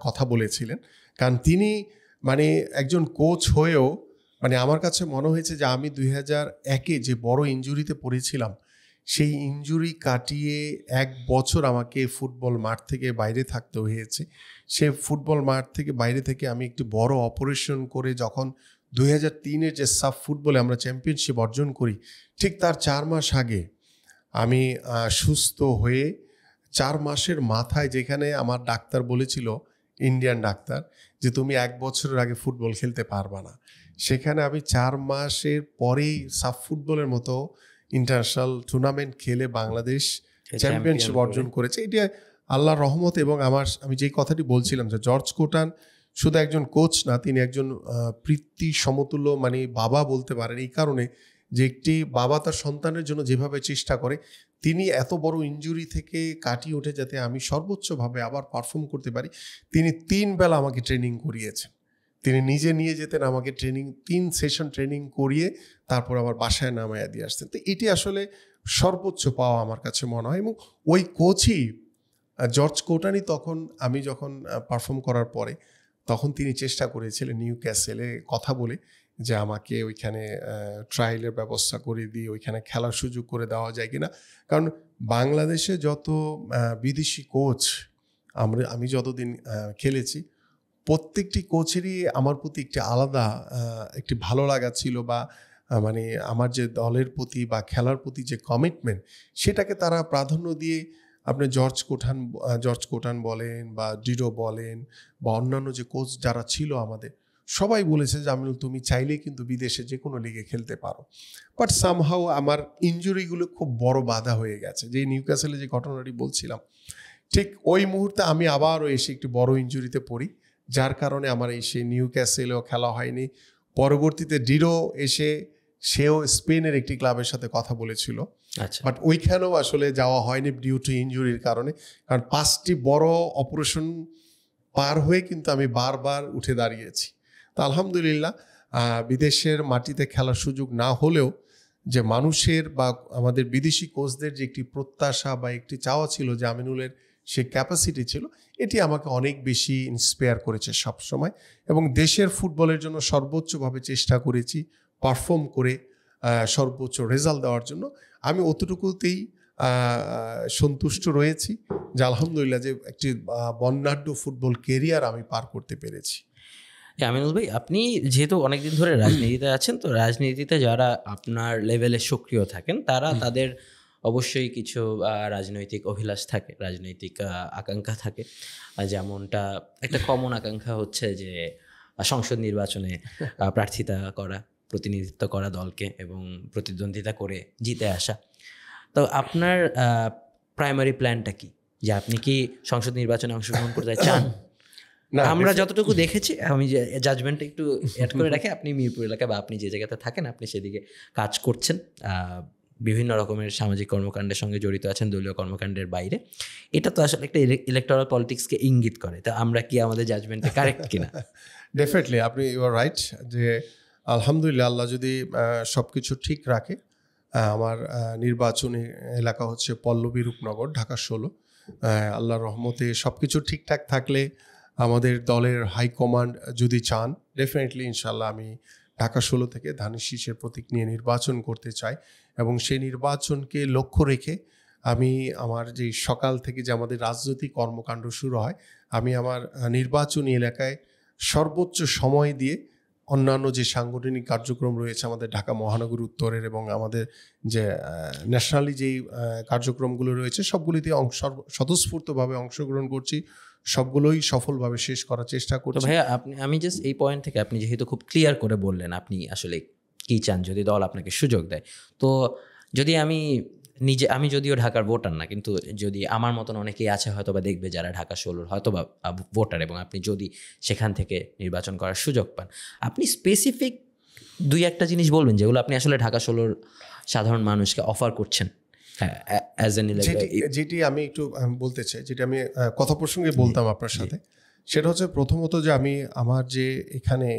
কথা বলেছিলেন। কারণ তিনি মানে একজন কোচ হয়েও মানে আমার কাছে মনে হয়েছে যে আমি 2001-এ যে বড় ইনজুরিতে পড়েছিলাম, সেই ইনজুরি কাটিয়ে 1 বছর আমাকে ফুটবল মাঠ থেকে বাইরে থাকতে হয়েছে। সে ফুটবল মাঠ থেকে বাইরে থেকে আমি একটি বড় অপারেশন করে যখন 2003-এর যে সাফ ফুটবলে আমরা চ্যাম্পিয়নশিপ অর্জন করি, ঠিক তার 4 মাস আগে আমি সুস্থ হয়ে 4 মাসের মাথায়, যেখানে আমার ডাক্তার বলেছিল, ইন্ডিয়ান ডাক্তার, যে তুমি 1 বছরের আগে ফুটবল খেলতে পারবা না, সেখানে আমি 4 মাসের পরেই সাফ ফুটবলের মতো ইন্টারন্যাশনাল টুর্নামেন্ট খেলে বাংলাদেশ চ্যাম্পিয়নশিপ অর্জন করেছে। এটা আল্লাহর রহমত। এবং আমি যেই কথাটি বলছিলাম যে জর্জ কোটান শুধু একজন কোচ না, তিনি একজন পিতৃ সমতুল্য মানে বাবা বলতে পারেন, এই কারণে যে একটি বাবা তার সন্তানের জন্য যেভাবে চেষ্টা করে, তিনি এত বড় ইনজুরি থেকে কাটিয়ে ওঠে যাতে আমি সর্বোচ্চভাবে আবার পারফর্ম করতে পারি। তিনি 3 বেলা আমাকে ট্রেনিং করিয়েছেন। তিনি নিজে নিয়ে যেতেন আমাকে ট্রেনিং, 3 সেশন ট্রেনিং করিয়ে তারপর আবার বাসায় নামাইয়া দিয়ে আসতেন। তো এটি আসলে সর্বোচ্চ পাওয়া আমার কাছে মনে হয়। এবং ওই কোচই জর্জ কোটানি তখন আমি যখন পারফর্ম করার পরে তখন তিনি চেষ্টা করেছিলেন নিউ ক্যাসেলে কথা বলে যে আমাকে ওইখানে ট্রায়ালের ব্যবস্থা করে দিয়ে ওইখানে খেলার সুযোগ করে দেওয়া যায় কিনা। কারণ বাংলাদেশে যত বিদেশি কোচ আমি যতদিন খেলেছি, প্রত্যেকটি কোচেরই আমার প্রতি একটি আলাদা একটি ভালো লাগা ছিল, বা মানে আমার যে দলের প্রতি বা খেলার প্রতি যে কমিটমেন্ট, সেটাকে তারা প্রাধান্য দিয়ে আপনি জর্জ কোটান বলেন বা ডিডো বলেন বা অন্যান্য যে কোচ যারা ছিল আমাদের, সবাই বলেছে যে আমিনুল তুমি চাইলেই কিন্তু বিদেশে যে কোনো লিগে খেলতে পারো, বাট সামহাও আমার ইনজুরিগুলো খুব বড় বাধা হয়ে গেছে। যে নিউক্যাসলে যে ঘটনাটি বলছিলাম, ঠিক ওই মুহূর্তে আমি আবারও এসে একটি বড় ইনজুরিতে পড়ি, যার কারণে আমার এই সেই নিউক্যাসলেও খেলা হয়নি। পরবর্তীতে ডিরো এসে সেও স্পেনের একটি ক্লাবের সাথে কথা বলেছিল, আচ্ছা, বাট ওইখানেও আসলে যাওয়া হয়নি ডিউ টু ইনজুরির কারণে। কারণ 5টি বড় অপারেশন পার হয়ে কিন্তু আমি বারবার উঠে দাঁড়িয়েছি। তো আলহামদুলিল্লাহ বিদেশের মাটিতে খেলার সুযোগ না হলেও যে মানুষের বা আমাদের বিদেশি কোচদের যে একটি প্রত্যাশা বা একটি চাওয়া ছিল যে আমিনুলের সে ক্যাপাসিটি ছিল, এটি আমাকে অনেক বেশি ইন্সপায়ার করেছে সবসময়। এবং দেশের ফুটবলের জন্য সর্বোচ্চভাবে চেষ্টা করেছি পারফর্ম করে সর্বোচ্চ রেজাল্ট দেওয়ার জন্য। আমি অতটুকুতেই সন্তুষ্ট রয়েছি যে আলহামদুলিল্লাহ যে একটি বর্ণাঢ্য ফুটবল কেরিয়ার আমি পার করতে পেরেছি। আমিনুল ভাই, আপনি যেহেতু অনেকদিন ধরে রাজনীতিতে আছেন, তো রাজনীতিতে যারা আপনার লেভেলে সক্রিয় থাকেন তারা তাদের অবশ্যই কিছু রাজনৈতিক অভিলাষ থাকে, রাজনৈতিক আকাঙ্ক্ষা থাকে। যেমনটা একটা কমন আকাঙ্ক্ষা হচ্ছে যে সংসদ নির্বাচনে প্রার্থিতা করা, প্রতিনিধিত্ব করা দলকে এবং প্রতিদ্বন্দ্বিতা করে জিতে আসা। তো আপনার প্রাইমারি প্ল্যানটা কি, যে আপনি কি সংসদ নির্বাচনে অংশগ্রহণ করতে চান? আমরা যতটুকু দেখেছি, আমি যে জাজমেন্টটা একটু অ্যাড করে রাখি, আপনি মিরপুর এলাকায় বা আপনি যে জায়গাতে থাকেন আপনি সেদিকে কাজ করছেন, বিভিন্ন রকমের সামাজিক কর্মকাণ্ডের সঙ্গে জড়িত আছেন দলীয় কর্মকাণ্ডের বাইরে। এটা তো আসলে একটা ইলেকটোরাল পলিটিক্সকে ইঙ্গিত করে। তো আমরা কি আমাদের জাজমেন্টে কারেক্ট কিনা? ডেফিনেটলি আপনি ইউ আর রাইট যে আলহামদুলিল্লাহ আল্লাহ যদি সব কিছু ঠিক রাখে, আমার নির্বাচনী এলাকা হচ্ছে পল্লবী রূপনগর, ঢাকা 16। আল্লাহর রহমতে সব কিছু ঠিকঠাক থাকলে আমাদের দলের হাইকমান্ড যদি চান, ডেফিনেটলি ইনশাল্লাহ আমি ঢাকা 16 থেকে ধানের শীষের প্রতীক নিয়ে নির্বাচন করতে চাই। এবং সেই নির্বাচনকে লক্ষ্য রেখে আমি আমার যে সকাল থেকে যে আমাদের রাজনৈতিক কর্মকাণ্ড শুরু হয়, আমি আমার নির্বাচনী এলাকায় সর্বোচ্চ সময় দিয়ে অন্যান্য যে সাংগঠনিক কার্যক্রম রয়েছে আমাদের ঢাকা মহানগর উত্তরের এবং আমাদের যে ন্যাশনালি যেই কার্যক্রমগুলো রয়েছে সবগুলিতে স্বতঃস্ফূর্তভাবে অংশগ্রহণ করছি, সবগুলোই সফলভাবে শেষ করার চেষ্টা করছি। ভাইয়া আমি জাস্ট এই পয়েন্ট থেকে, আপনি যেহেতু খুব ক্লিয়ার করে বললেন আপনি আসলে কী চান যদি দল আপনাকে সুযোগ দেয়, তো যদি আমি যদিও ঢাকার ভোটার না, কিন্তু যদি আমার মতন অনেকেই আছে হয়তো বা দেখবে যারা ঢাকা 16 হয়তো বা ভোটার, এবং আপনি যদি সেখান থেকে নির্বাচন করার সুযোগ পান, আপনি স্পেসিফিক 2-1টা জিনিস বলবেন যেগুলো আপনি আসলে ঢাকা 16 সাধারণ মানুষকে অফার করছেন। যেটি আমি একটু বলতে চাই, যেটি আমি কথা প্রসঙ্গে বলতাম আপনার সাথে, সেটা হচ্ছে প্রথমত যে আমি আমার যে এখানে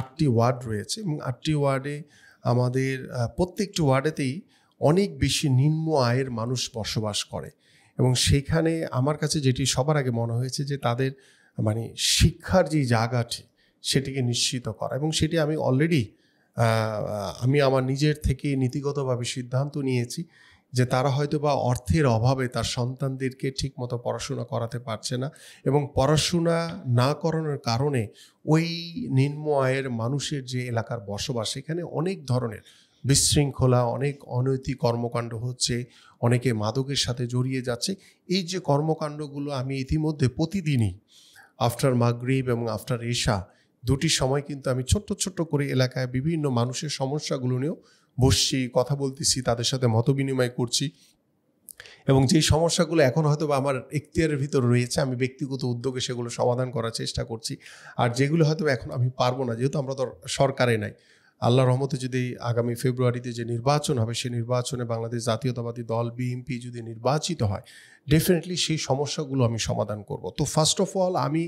8টি ওয়ার্ড রয়েছে এবং 8টি ওয়ার্ডে আমাদের প্রত্যেকটি ওয়ার্ডেতেই অনেক বেশি নিম্ন আয়ের মানুষ বসবাস করে। এবং সেখানে আমার কাছে যেটি সবার আগে মনে হয়েছে যে তাদের মানে শিক্ষার যে জায়গাটি সেটিকে নিশ্চিত করা, এবং সেটি আমি অলরেডি আমি আমার নিজের থেকে নীতিগতভাবে সিদ্ধান্ত নিয়েছি যে তারা হয়তো বা অর্থের অভাবে তার সন্তানদেরকে ঠিকমতো পড়াশোনা করাতে পারছে না, এবং পড়াশোনা না করানোর কারণে ওই নিম্ন আয়ের মানুষের যে এলাকার বসবাস সেখানে অনেক ধরনের বিশৃঙ্খলা, অনেক অনৈতিক কর্মকাণ্ড হচ্ছে, অনেকে মাদকের সাথে জড়িয়ে যাচ্ছে। এই যে কর্মকাণ্ডগুলো আমি ইতিমধ্যে প্রতিদিনই আফটার মাগরিব এবং আফটার এশা দুটি সময় কিন্তু আমি ছোট্ট ছোট্ট করে এলাকায় বিভিন্ন মানুষের সমস্যাগুলো নিয়েও বসছি, কথা বলতেছি, তাদের সাথে মত বিনিময় করছি, এবং যেই সমস্যাগুলো এখন হয়তো বা আমার এখতিয়ারের ভিতর রয়েছে আমি ব্যক্তিগত উদ্যোগে সেগুলো সমাধান করার চেষ্টা করছি। আর যেগুলো হয়তো এখন আমি পারবো না, যেহেতু আমরা তো সরকারে নাই, আল্লাহর রহমতে যদি আগামী ফেব্রুয়ারিতে যে নির্বাচন হবে সেই নির্বাচনে বাংলাদেশ জাতীয়তাবাদী দল বিএনপি যদি নির্বাচিত হয়, ডেফিনেটলি সেই সমস্যাগুলো আমি সমাধান করব। তো ফার্স্ট অফ অল আমি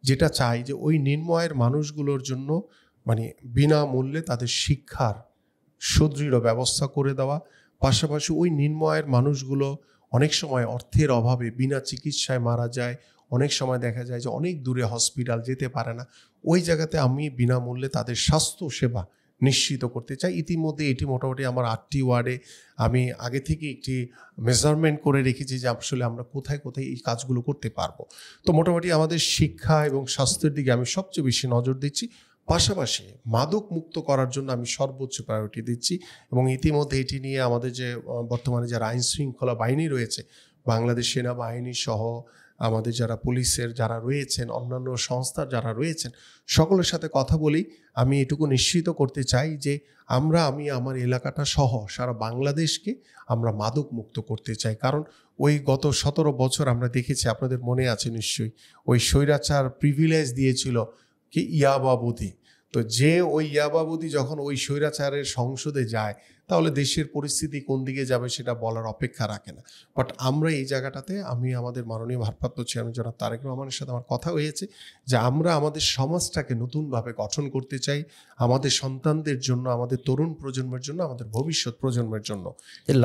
যেটা চাই যে ওই নিম্ন আয়ের মানুষগুলোর জন্য মানে বিনামূল্যে তাদের শিক্ষার সুদৃঢ় ব্যবস্থা করে দেওয়া, পাশাপাশি ওই নিম্ন আয়ের মানুষগুলো অনেক সময় অর্থের অভাবে বিনা চিকিৎসায় মারা যায়, অনেক সময় দেখা যায় যে অনেক দূরে হসপিটাল যেতে পারে না, ওই জায়গাতে আমি বিনামূল্যে তাদের স্বাস্থ্য সেবা নিশ্চিত করতে চাই। ইতিমধ্যে এটি মোটামুটি আমার 8টি ওয়ার্ডে আমি আগে থেকে একটি মেজারমেন্ট করে রেখেছি যে আসলে আমরা কোথায় কোথায় এই কাজগুলো করতে পারবো। তো মোটামুটি আমাদের শিক্ষা এবং স্বাস্থ্যের দিকে আমি সবচেয়ে বেশি নজর দিচ্ছি, পাশাপাশি মাদক মুক্ত করার জন্য আমি সর্বোচ্চ প্রায়োরিটি দিচ্ছি। এবং ইতিমধ্যে এটি নিয়ে আমাদের যে বর্তমানে যারা আইন শৃঙ্খলা বাহিনী রয়েছে, বাংলাদেশ সেনাবাহিনী সহ আমাদের যারা পুলিশের যারা রয়েছেন, অন্যান্য সংস্থার যারা রয়েছেন, সকলের সাথে কথা বলি। আমি এটুকু নিশ্চিত করতে চাই যে আমি আমার এলাকাটা সহ সারা বাংলাদেশকে আমরা মাদক মুক্ত করতে চাই। কারণ ওই গত 17 বছর আমরা দেখেছি, আপনাদের মনে আছে নিশ্চয়ই, ওই স্বৈরাচার প্রিভিলেজ দিয়েছিল কি ইয়াবাবুদি। তো যে ওই ইয়াবাবুদি যখন ওই স্বৈরাচারের সংসদে যায়, তাহলে দেশের পরিস্থিতি কোন দিকে যাবে সেটা বলার অপেক্ষা রাখে না। বাট আমরা এই জায়গাটাতে, আমি আমাদের মাননীয় ভারপ্রাপ্ত চেয়ারম্যান জনাব তারেক রহমানের সাথে আমার কথা হয়েছে যে আমরা আমাদের সমাজটাকে নতুনভাবে গঠন করতে চাই, আমাদের সন্তানদের জন্য, আমাদের তরুণ প্রজন্মের জন্য, আমাদের ভবিষ্যৎ প্রজন্মের জন্য।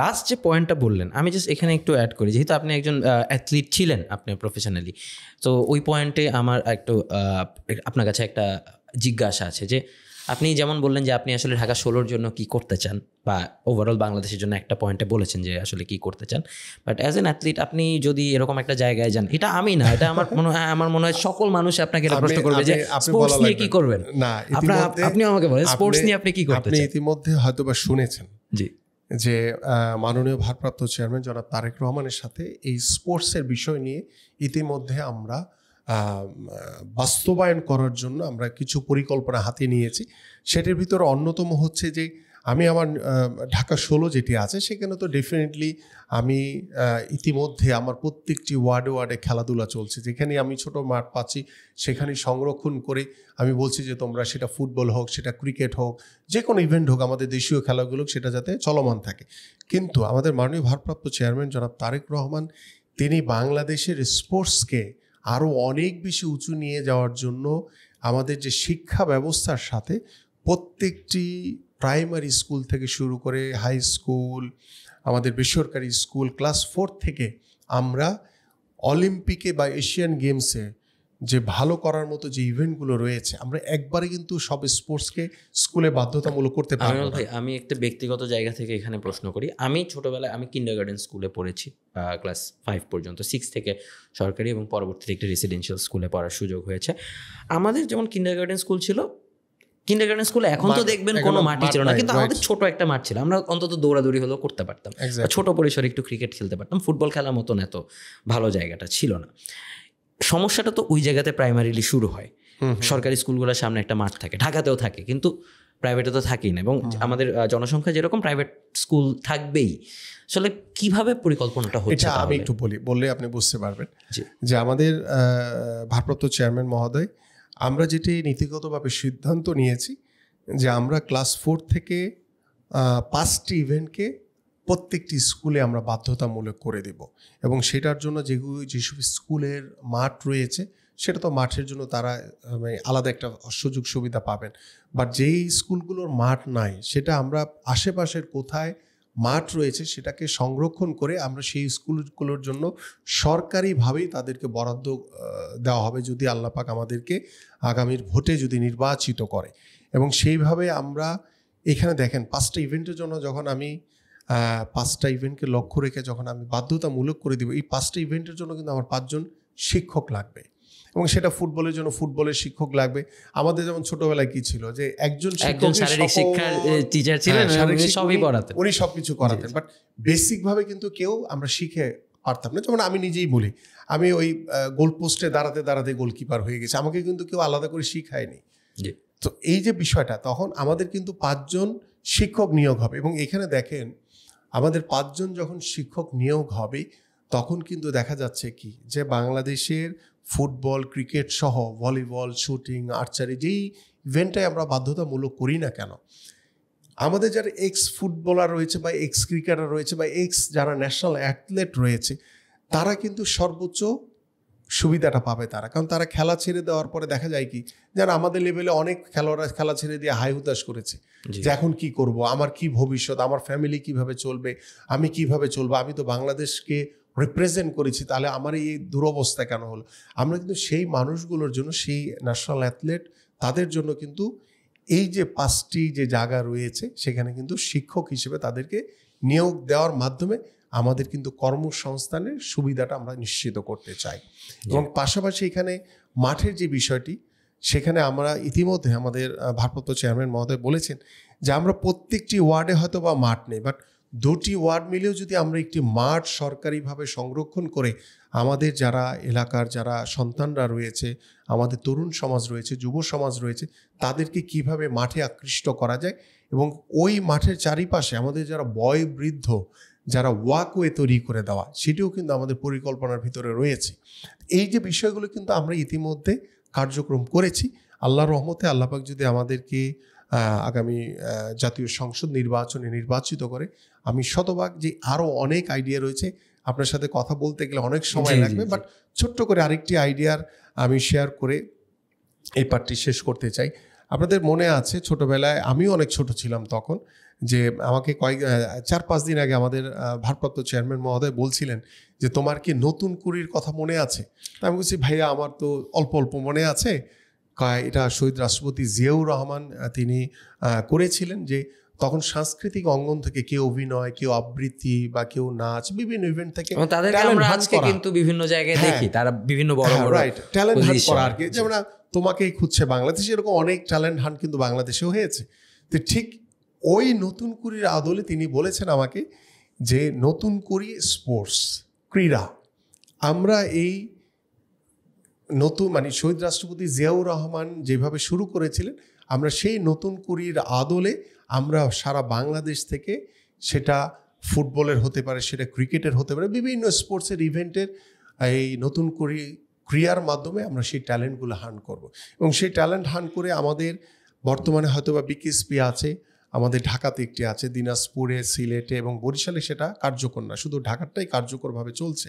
লাস্ট যে পয়েন্টটা বললেন, আমি জাস্ট এখানে একটু অ্যাড করি, যেহেতু আপনি একজন অ্যাথলিট ছিলেন, আপনি প্রফেশনালি, তো ওই পয়েন্টে আমার একটু আপনার কাছে একটা জিজ্ঞাসা আছে যে আপনি যেমন বললেন যে আপনি আসলে ঢাকা 16-র জন্য কি করতে চান, বা ওভারঅল বাংলাদেশের জন্য একটা পয়েন্টে বলেছেন যে আসলে কি করতে চান, বাট অ্যাজ এন অ্যাথলিট আপনি যদি এরকম একটা জায়গায় যান, এটা আমি না, এটা আমার মনে হয় সকল মানুষ আপনাকে এটা প্রশ্ন করবে যে স্পোর্টস নিয়ে কি করবেন। না, আপনি আমাকে বলেন স্পোর্টস নিয়ে আপনি কি করতে চান। আপনি ইতিমধ্যে হয়তোবা শুনেছেন জি, যে মাননীয় ভারপ্রাপ্ত চেয়ারম্যান জনাব তারেক রহমানের সাথে এই স্পোর্টসের বিষয় নিয়ে ইতিমধ্যে আমরা বাস্তবায়ন করার জন্য আমরা কিছু পরিকল্পনা হাতে নিয়েছি। সেটার ভিতরে অন্যতম হচ্ছে যে আমি আমার ঢাকা 16 যেটি আছে, সেখানে তো ডেফিনেটলি আমি ইতিমধ্যে আমার প্রত্যেকটি ওয়ার্ডে খেলাধুলা চলছে। যেখানে আমি ছোট মাঠ পাচ্ছি সেখানে সংরক্ষণ করে আমি বলছি যে তোমরা, সেটা ফুটবল হোক, সেটা ক্রিকেট হোক, যে কোনো ইভেন্ট হোক, আমাদের দেশীয় খেলাগুলো সেটা যাতে চলমান থাকে। কিন্তু আমাদের মাননীয় ভারপ্রাপ্ত চেয়ারম্যান জনাব তারেক রহমান, তিনি বাংলাদেশের স্পোর্টসকে আরও অনেক বেশি উঁচু নিয়ে যাওয়ার জন্য আমাদের যে শিক্ষা ব্যবস্থার সাথে প্রত্যেকটি প্রাইমারি স্কুল থেকে শুরু করে হাই স্কুল, আমাদের বেসরকারি স্কুল, ক্লাস 4 থেকে আমরা অলিম্পিকে বা এশিয়ান গেমসে যে ভালো করার মতো যে ইভেন্টগুলো রয়েছে, আমরা একবারে কিন্তু সব স্পোর্টসকে স্কুলে বাধ্যতামূলক করতে পারবো না। ভাই, আমি একটা ব্যক্তিগত জায়গা থেকে এখানে প্রশ্ন করি। আমি ছোটবেলায় কিন্ডারগার্টেন স্কুলে পড়েছি, ক্লাস 5 পর্যন্ত, 6 থেকে সরকারি এবং পরবর্তীতে একটা রেসিডেন্সিয়াল স্কুলে পড়ার সুযোগ হয়েছে। আমাদের যেমন কিন্ডারগার্টেন স্কুল ছিল, কিন্ডারগার্টেন স্কুলে এখন তো দেখবেন কোনো মাঠই ছিল না, কিন্তু আমাদের ছোট একটা মাঠ ছিল, আমরা অন্তত দৌড়াদৌড়ি হলেও করতে পারতাম, ছোট পরিসরে একটু ক্রিকেট খেলতে পারতাম, ফুটবল খেলার মতন এত ভালো জায়গাটা ছিল না। সমস্যাটা তো ওই জায়গাতে প্রাইমারিলি শুরু হয়। সরকারি স্কুলগুলোর সামনে একটা মাঠ থাকে, ঢাকাতেও থাকে, কিন্তু প্রাইভেটে তো থাকেই না, এবং আমাদের জনসংখ্যা যেরকম প্রাইভেট স্কুল থাকবেই। আসলে কিভাবে পরিকল্পনাটা হচ্ছে, আমি একটু বললে আপনি বুঝতে পারবেন যে আমাদের ভারপ্রাপ্ত চেয়ারম্যান মহোদয়, আমরা যেটি নীতিগতভাবে সিদ্ধান্ত নিয়েছি যে আমরা ক্লাস 4 থেকে 5টি ইভেন্টকে প্রত্যেকটি স্কুলে আমরা বাধ্যতামূলক করে দেব, এবং সেটার জন্য যেসব স্কুলের মাঠ রয়েছে, সেটা তো মাঠের জন্য তারা আলাদা একটা সুযোগ সুবিধা পাবেন। বাট যেই স্কুলগুলোর মাঠ নাই, সেটা আমরা আশেপাশের কোথায় মাঠ রয়েছে সেটাকে সংরক্ষণ করে আমরা সেই স্কুলগুলোর জন্য সরকারিভাবেই তাদেরকে বরাদ্দ দেওয়া হবে, যদি আল্লাহ পাক আমাদেরকে আগামীর ভোটে যদি নির্বাচিত করে। এবং সেইভাবে আমরা এখানে দেখেন 5টা ইভেন্টের জন্য যখন আমি 5টা ইভেন্টকে লক্ষ্য রেখে যখন আমি বাধ্যতামূলক করে দিব, এই 5টা ইভেন্টের জন্য কিন্তু আমার 5 জন শিক্ষক লাগবে, এবং সেটা ফুটবলের জন্য ফুটবলের শিক্ষক লাগবে। আমাদের যেমন ছোটবেলায় কি ছিল যে একজন শারীরিক শিক্ষার টিচার ছিলেন, সবই পড়াতেন, উনি সবকিছু করাতেন, বাট বেসিক ভাবে কিন্তু কেউ আমরা শিখে পারতাম না। যেমন আমি নিজেই বলি, আমি ওই গোল পোস্টে দাঁড়াতে দাঁড়াতে গোলকিপার হয়ে গেছি, আমাকে কিন্তু কেউ আলাদা করে শিখায়নি। তো এই যে বিষয়টা, তখন আমাদের কিন্তু 5 জন শিক্ষক নিয়োগ হবে, এবং এখানে দেখেন আমাদের 5 জন যখন শিক্ষক নিয়োগ হবে, তখন কিন্তু দেখা যাচ্ছে কি যে বাংলাদেশের ফুটবল, ক্রিকেট সহ ভলিবল, শুটিং, আর্চারি, যেই ইভেন্টটাই আমরা বাধ্যতামূলক করি না কেন, আমাদের যারা এক্স ফুটবলার রয়েছে বা এক্স ক্রিকেটার রয়েছে বা এক্স যারা ন্যাশনাল অ্যাথলেট রয়েছে, তারা কিন্তু সর্বোচ্চ সুবিধাটা পাবে তারা, কারণ তারা খেলা ছেড়ে দেওয়ার পরে দেখা যায় কি, যেন আমাদের লেভেলে অনেক খেলোয়াড়রা খেলা ছেড়ে দিয়ে হাই হুতাশ করেছে যে এখন কি করব, আমার কি ভবিষ্যৎ, আমার ফ্যামিলি কিভাবে চলবে, আমি কিভাবে চলবো, আমি তো বাংলাদেশকে রিপ্রেজেন্ট করেছি, তাহলে আমার এই দুরবস্থা কেন হলো। আমরা কিন্তু সেই মানুষগুলোর জন্য, সেই ন্যাশনাল অ্যাথলেট, তাদের জন্য কিন্তু এই যে 5টি যে জায়গা রয়েছে, সেখানে কিন্তু শিক্ষক হিসেবে তাদেরকে নিয়োগ দেওয়ার মাধ্যমে আমাদের কিন্তু কর্মসংস্থানের সুবিধাটা আমরা নিশ্চিত করতে চাই। এবং পাশাপাশি এখানে মাঠের যে বিষয়টি, সেখানে আমরা ইতিমধ্যে আমাদের ভারপ্রাপ্ত চেয়ারম্যান মহোদয় বলেছেন যে আমরা প্রত্যেকটি ওয়ার্ডে হয়তো বা মাঠ নেই, বাট দুটি ওয়ার্ড মিলেও যদি আমরা একটি মাঠ সরকারিভাবে সংরক্ষণ করে আমাদের যারা এলাকার যারা সন্তানরা রয়েছে, আমাদের তরুণ সমাজ রয়েছে, যুব সমাজ রয়েছে, তাদেরকে কিভাবে মাঠে আকৃষ্ট করা যায় এবং ওই মাঠের চারিপাশে আমাদের যারা বয়োবৃদ্ধ যারা ওয়াকওয়ে তৈরি করে দেওয়া, সেটিও কিন্তু আমাদের পরিকল্পনার ভিতরে রয়েছে। এই যে বিষয়গুলো কিন্তু আমরা ইতিমধ্যে কার্যক্রম করেছি। আল্লাহর রহমতে আল্লাহ পাক যদি আমাদেরকে আগামী জাতীয় সংসদ নির্বাচনে নির্বাচিত করে, আমি শতভাগ যে আরও অনেক আইডিয়া রয়েছে, আপনার সাথে কথা বলতে গেলে অনেক সময় লাগবে, বাট ছোট্ট করে আরেকটি আইডিয়ার আমি শেয়ার করে এই পার্টটি শেষ করতে চাই। আপনাদের মনে আছে ছোটবেলায়, আমিও অনেক ছোট ছিলাম তখন, যে আমাকে 4-5 দিন আগে আমাদের ভারপ্রাপ্ত চেয়ারম্যান মহোদয় বলছিলেন যে তোমার কি নতুন কুড়ির কথা মনে আছে? আমি বলছি ভাইয়া আমার তো অল্প অল্প মনে আছে। এটা শহীদ রাষ্ট্রপতি জিয়াউর রহমান তিনি করেছিলেন, যে তখন সাংস্কৃতিক অঙ্গন থেকে কেউ অভিনয়, কেউ আবৃত্তি বা কেউ নাচ, বিভিন্ন ইভেন্ট থেকে তাদেরকে আমরা আজকে কিন্তু বিভিন্ন জায়গায় দেখি, তারা বিভিন্ন বড় বড় ট্যালেন্ট হান্ট করা আর কি। যেমন তোমাকেই খুঁজছে বাংলাদেশ, এরকম অনেক ট্যালেন্ট হান্ট কিন্তু বাংলাদেশেও হয়েছে। তো ঠিক ওই নতুন কুড়ির আদলে তিনি বলেছেন আমাকে যে নতুন কুড়ি স্পোর্টস, ক্রীড়া, আমরা এই নতুন মানে শহীদ রাষ্ট্রপতি জিয়াউর রহমান যেভাবে শুরু করেছিলেন, আমরা সেই নতুন কুড়ির আদলে আমরা সারা বাংলাদেশ থেকে, সেটা ফুটবলের হতে পারে, সেটা ক্রিকেটের হতে পারে, বিভিন্ন স্পোর্টসের ইভেন্টের এই নতুন কুড়ি ক্রিয়ার মাধ্যমে আমরা সেই ট্যালেন্টগুলো হান্ট করব। এবং সেই ট্যালেন্ট হান্ট করে আমাদের বর্তমানে হয়তো বা বিকেএসপি আছে, আমাদের ঢাকাতে একটি আছে, দিনাজপুরে, সিলেটে এবং বরিশালে সেটা কার্যকর না, শুধু ঢাকারটাই কার্যকরভাবে চলছে।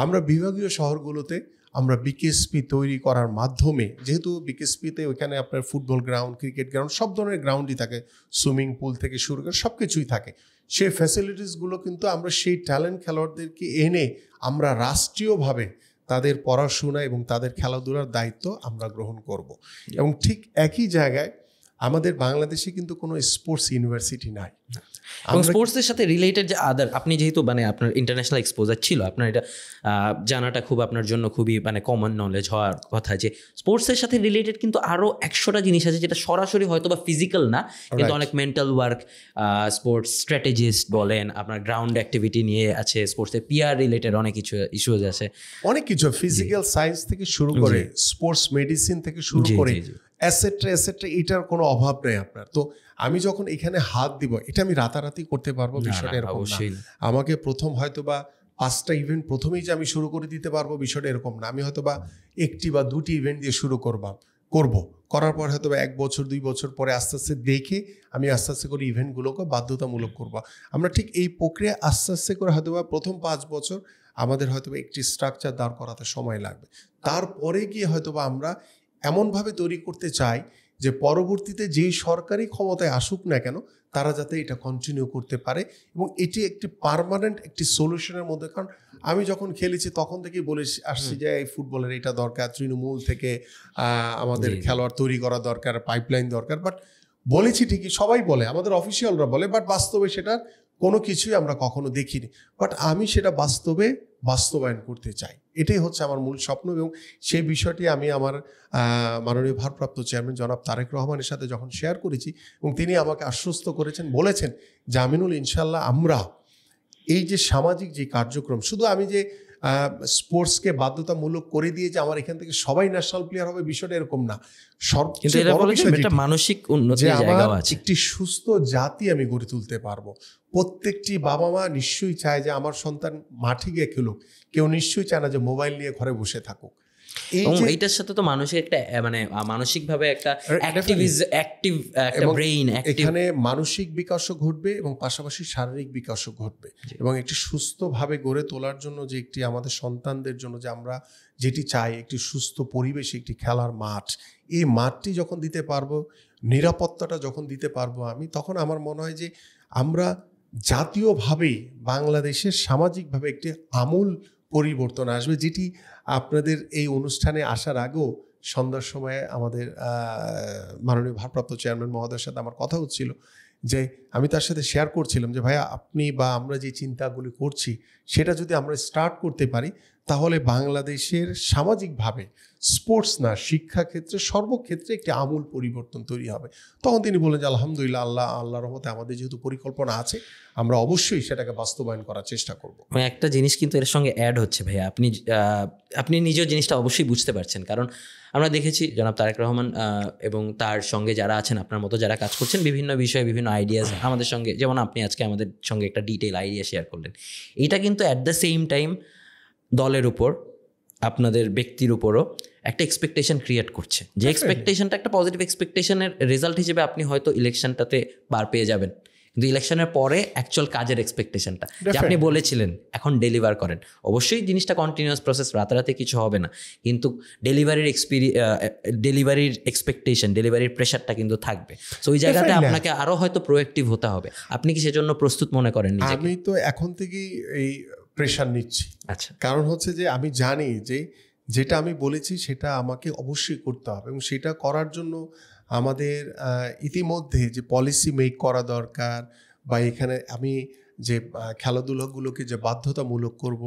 আমরা বিভাগীয় শহরগুলোতে আমরা বিকেএসপি তৈরি করার মাধ্যমে, যেহেতু বিকেএসপিতে ওইখানে আপনার ফুটবল গ্রাউন্ড, ক্রিকেট গ্রাউন্ড, সব ধরনের গ্রাউন্ডই থাকে, সুইমিং পুল থেকে শুরু করে সব কিছুই থাকে, সেই ফ্যাসিলিটিসগুলো কিন্তু আমরা সেই ট্যালেন্ট খেলোয়াড়দেরকে এনে আমরা রাষ্ট্রীয়ভাবে তাদের পড়াশোনা এবং তাদের খেলাধুলার দায়িত্ব আমরা গ্রহণ করব। এবং ঠিক একই জায়গায় আমাদের বাংলাদেশে কিন্তু কোনো স্পোর্টস ইউনিভার্সিটি নাই। এবং স্পোর্টসের সাথে রিলেটেড যে আদার, আপনি যেহেতু মানে আপনার ইন্টারন্যাশনাল এক্সপোজার ছিল, আপনার এটা জানাটা খুব আপনার জন্য খুবই মানে কমন নলেজ হওয়ার কথা, যে স্পোর্টসের সাথে রিলেটেড কিন্তু আরও 100টা জিনিস আছে যেটা সরাসরি হয়তো বা ফিজিক্যাল না, কিন্তু অনেক মেন্টাল ওয়ার্ক, স্পোর্টস স্ট্র্যাটেজিস্ট বলেন, আপনার গ্রাউন্ড অ্যাক্টিভিটি নিয়ে আছে, স্পোর্টসের পিআর রিলেটেড অনেক কিছু ইস্যুজ আছে, অনেক কিছু ফিজিক্যাল সায়েন্স থেকে শুরু করে স্পোর্টস মেডিসিন থেকে শুরু করে এসেট্রা, এটার কোনো অভাব নেই আপনার। তো আমি যখন এখানে হাত দিব, এটা আমি রাতারাতি করতে পারবো বিষয়টা এরকম না। আমাকে প্রথম হয়তো বা 5টা ইভেন্ট প্রথমেই যে আমি শুরু করে দিতে পারবো বিষয়টা এরকম না। আমি হয়তো বা 1টি বা 2টি ইভেন্ট দিয়ে শুরু করার পর হয়তো বা 1 বছর 2 বছর পরে আস্তে আস্তে দেখে আমি আস্তে আস্তে করে ইভেন্টগুলোকে বাধ্যতামূলক করবো। আমরা ঠিক এই প্রক্রিয়া আস্তে আস্তে করে হয়তো বা প্রথম 5 বছর আমাদের হয়তো বা একটি স্ট্রাকচার দাঁড় করাতে সময় লাগবে। তারপরে গিয়ে হয়তো বা আমরা এমনভাবে তৈরি করতে চাই যে পরবর্তীতে যেই সরকারি ক্ষমতায় আসুক না কেন, তারা যাতে এটা কন্টিনিউ করতে পারে এবং এটি একটি পার্মানেন্ট একটি সলিউশনের মধ্যে। কারণ আমি যখন খেলেছি তখন থেকেই বলে আসছি যে এই ফুটবলের এটা দরকার, তৃণমূল থেকে আমাদের খেলোয়াড় তৈরি করা দরকার, পাইপলাইন দরকার, বাট বলেছি ঠিকই, সবাই বলে, আমাদের অফিসিয়ালরা বলে, বাট বাস্তবে সেটার কোনো কিছুই আমরা কখনো দেখিনি। বাট আমি সেটা বাস্তবায়ন করতে চাই, এটাই হচ্ছে আমার মূল স্বপ্ন। এবং সেই বিষয়টি আমি আমার মাননীয় ভারপ্রাপ্ত চেয়ারম্যান জনাব তারেক রহমানের সাথে যখন শেয়ার করেছি, এবং তিনি আমাকে আশ্বস্ত করেছেন, বলেছেন যে আমিনুল, ইনশাল্লাহ আমরা এই যে সামাজিক যে কার্যক্রম, শুধু আমি যে স্পোর্টসকে বাধ্যতামূলক করে দিয়ে যে আমার এখান থেকে সবাই ন্যাশনাল প্লেয়ার হবে বিষয়টা এরকম না। সবচেয়ে বড় বিষয় মানসিক উন্নতি, একটি সুস্থ জাতি আমি গড়ে তুলতে পারবো। প্রত্যেকটি বাবা মা নিশ্চয়ই চায় যে আমার সন্তান মাঠে গিয়ে খেলুক, কেউ নিশ্চয়ই চায় না যে মোবাইল নিয়ে ঘরে বসে থাকুক। এইটার সাথে তো মানুষের একটা মানে মানসিকভাবে একটা অ্যাক্টিভ একটা ব্রেইন, এখানে মানসিক বিকাশও ঘটবে এবং পাশাপাশি শারীরিক বিকাশও ঘটবে। এবং একটি সুস্থভাবে গড়ে তোলার জন্য যে একটি আমাদের সন্তানদের জন্য যে আমরা যেটি চাই, একটি সুস্থ পরিবেশ, একটি খেলার মাঠ, এই মাঠটি যখন দিতে পারবো, নিরাপত্তাটা যখন দিতে পারবো আমি, তখন আমার মনে হয় যে আমরা জাতীয়ভাবেই বাংলাদেশের সামাজিকভাবে একটি আমূল পরিবর্তন আসবে, যেটি আপনাদের এই অনুষ্ঠানে আসার আগেও সন্ধ্যার সময়ে আমাদের মাননীয় ভারপ্রাপ্ত চেয়ারম্যান মহোদয়ের সাথে আমার কথা হচ্ছিল, যে আমি তার সাথে শেয়ার করছিলাম যে ভাইয়া, আপনি বা আমরা যে চিন্তাগুলি করছি সেটা যদি আমরা স্টার্ট করতে পারি, তাহলে বাংলাদেশের সামাজিকভাবে স্পোর্টস না, শিক্ষাক্ষেত্রে সর্বক্ষেত্রে একটি আমূল পরিবর্তন তৈরি হবে। তখন তিনি বলেন যে আলহামদুলিল্লাহ, আল্লাহর রহমতে আমাদের যেহেতু পরিকল্পনা আছে, আমরা অবশ্যই সেটাকে বাস্তবায়ন করার চেষ্টা করব। একটা জিনিস কিন্তু এর সঙ্গে অ্যাড হচ্ছে ভাইয়া, আপনি নিজেও জিনিসটা অবশ্যই বুঝতে পারছেন, কারণ আমরা দেখেছি জনাব তারেক রহমান এবং তার সঙ্গে যারা আছেন আপনার মতো যারা কাজ করছেন বিভিন্ন বিষয়ে বিভিন্ন আইডিয়াস আমাদের সঙ্গে, যেমন আপনি আজকে আমাদের সঙ্গে একটা ডিটেল আইডিয়া শেয়ার করলেন, এটা কিন্তু অ্যাট দ্য সেম টাইম দলের উপর আপনাদের ব্যক্তির উপরও একটা এক্সপেকটেশন ক্রিয়েট করছে, যে এক্সপেকটেশনটা একটা পজিটিভ এক্সপেকটেশনের রেজাল্ট হিসেবে আপনি হয়তো ইলেকশনটাতে পার পেয়ে যাবেন, কিন্তু ইলেকশনের পরে অ্যাকচুয়াল কাজের এক্সপেকটেশনটা যে আপনি বলেছিলেন এখন ডেলিভার করেন। অবশ্যই জিনিসটা কন্টিনিউয়াস প্রসেস, রাতারাতি কিছু হবে না, কিন্তু ডেলিভারির এক্সপেকটেশন, ডেলিভারির প্রেশারটা কিন্তু থাকবে। সো ওই জায়গাতে আপনাকে আরও হয়তো প্রোঅ্যাক্টিভ হতে হবে। আপনি কি সেজন্য প্রস্তুত মনে করেন নিজেকে? আমি তো এখন থেকেই এই প্রেশার নিচ্ছি। আচ্ছা, কারণ হচ্ছে যে আমি জানি যে যেটা আমি বলেছি সেটা আমাকে অবশ্যই করতে হবে, এবং সেটা করার জন্য আমাদের ইতিমধ্যে যে পলিসি মেক করা দরকার, বা এখানে আমি যে খেলাধুলাগুলোকে যে বাধ্যতামূলক করব,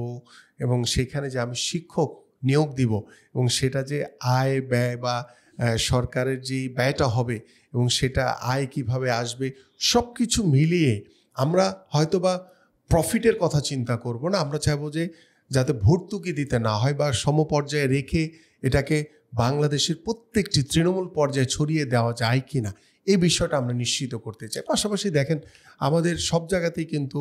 এবং সেখানে যে আমি শিক্ষক নিয়োগ দিব, এবং সেটা যে আয় ব্যয় বা সরকারের যে ব্যয়টা হবে এবং সেটা আয় কিভাবে আসবে, সব কিছু মিলিয়ে আমরা হয়তোবা প্রফিটের কথা চিন্তা করব না। আমরা চাইবো যে যাতে ভর্তুকি দিতে না হয় বা সমপর্যায়ে রেখে এটাকে বাংলাদেশের প্রত্যেকটি তৃণমূল পর্যায়ে ছড়িয়ে দেওয়া যায় কি না, এই বিষয়টা আমরা নিশ্চিত করতে চাই। পাশাপাশি দেখেন আমাদের সব জায়গাতেই কিন্তু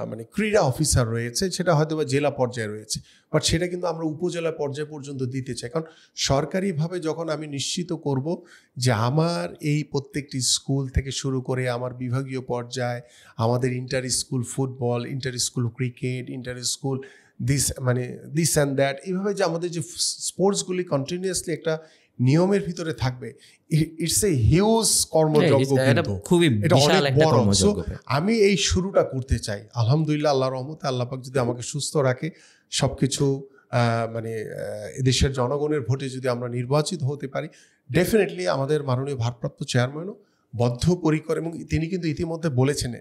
মানে ক্রীড়া অফিসার রয়েছে, সেটা হয়তো বা জেলা পর্যায়ে রয়েছে, বাট সেটা কিন্তু আমরা উপজেলা পর্যায় পর্যন্ত দিতে চাই। কারণ সরকারিভাবে যখন আমি নিশ্চিত করব যে আমার এই প্রত্যেকটি স্কুল থেকে শুরু করে আমার বিভাগীয় পর্যায়ে আমাদের inter school football, inter school cricket, inter school this and that, এইভাবে যে আমাদের যে স্পোর্টসগুলি কন্টিনিউয়াসলি একটা নিয়মের ভিতরে থাকবে, ইটস এ হিউজ কর্মযজ্ঞ, কিন্তু খুবই এটা বিশাল অনেক একটা বড়। কর্মযজ্ঞ। আমি এই শুরুটা করতে চাই। আলহামদুলিল্লাহ, আল্লাহর রহমতে আল্লাহ পাক যদি আমাকে সুস্থ রাখে, সবকিছু এদেশের জনগণের ভোটে যদি আমরা নির্বাচিত হতে পারি, ডেফিনেটলি আমাদের মাননীয় ভারপ্রাপ্ত চেয়ারম্যানও বদ্ধপরিকর, এবং তিনি কিন্তু ইতিমধ্যে বলেছেন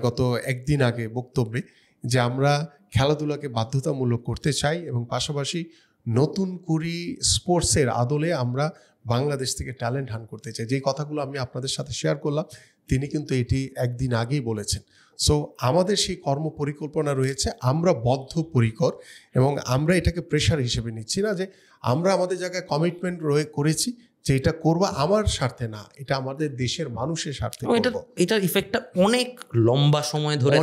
গত একদিন আগে বক্তব্যে যে আমরা খেলাধুলাকে বাধ্যতামূলক করতে চাই, এবং পাশাপাশি নতুন কুড়ি স্পোর্টসের আদলে আমরা বাংলাদেশ থেকে ট্যালেন্ট হান্ট করতে চাই। যেই কথাগুলো আমি আপনাদের সাথে শেয়ার করলাম, তিনি কিন্তু এটি একদিন আগেই বলেছেন। সো আমাদের সেই কর্ম পরিকল্পনা রয়েছে, আমরা বদ্ধপরিকর, এবং আমরা এটাকে প্রেশার হিসেবে নিচ্ছি না, যে আমরা আমাদের জায়গায় কমিটমেন্ট করেছি যে এটা করব আমার স্বার্থে না, এটা আমাদের দেশের মানুষের স্বার্থে করব। এটার ইফেক্টটা অনেক লম্বা সময় ধরে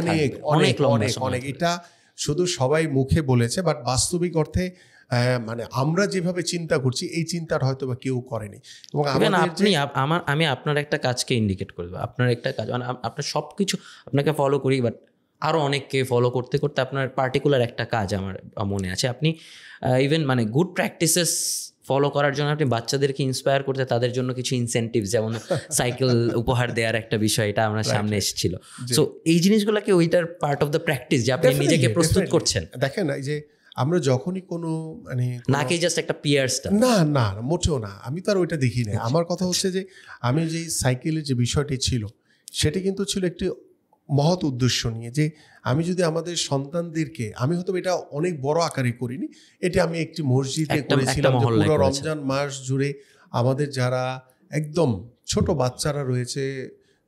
অনেক এটা শুধু সবাই মুখে বলেছে, বাট বাস্তবিক অর্থে মানে আমরা যেভাবে চিন্তা করছি এই চিন্তাটা হয়তো বা কেউ করেনি। এবং আমি আপনার একটা কাজকে ইন্ডিকেট করবো, আপনার একটা কাজ মানে আপনার সব কিছু আপনাকে ফলো করি, বাট আরও অনেককে ফলো করতে করতে আপনার পার্টিকুলার একটা কাজ আমার মনে আছে। আপনি ইভেন মানে গুড প্র্যাকটিসেস ফলো করার জন্য আপনি বাচ্চাদেরকে ইন্সপায়ার করতে তাদের জন্য কিছু ইনসেন্টিভ, যেমন সাইকেল উপহার দেওয়ার একটা বিষয়, এটা আমরা সামনে এসেছিল। সো এই জিনিসগুলোকে ওইটার পার্ট অফ দ্য প্র্যাকটিস যে আপনি নিজেকে প্রস্তুত করছেন। দেখেন এই যে আমরা যখনই কোনো মানে নাকি জাস্ট একটা পিয়ার্সটা, না না মোটেও না, আমি তো আর ওইটা দেখি না। আমার কথা হচ্ছে যে আমি যে সাইকেলের যে বিষয়টি ছিল, সেটি কিন্তু ছিল একটি মহৎ উদ্দেশ্য নিয়ে, যে আমি যদি আমাদের সন্তানদেরকে, আমি হয়তো এটা অনেক বড় আকারে করিনি, এটা আমি একটি মসজিদে করেছিলাম, পুরো রমজান মাস জুড়ে আমাদের যারা একদম ছোট বাচ্চারা রয়েছে,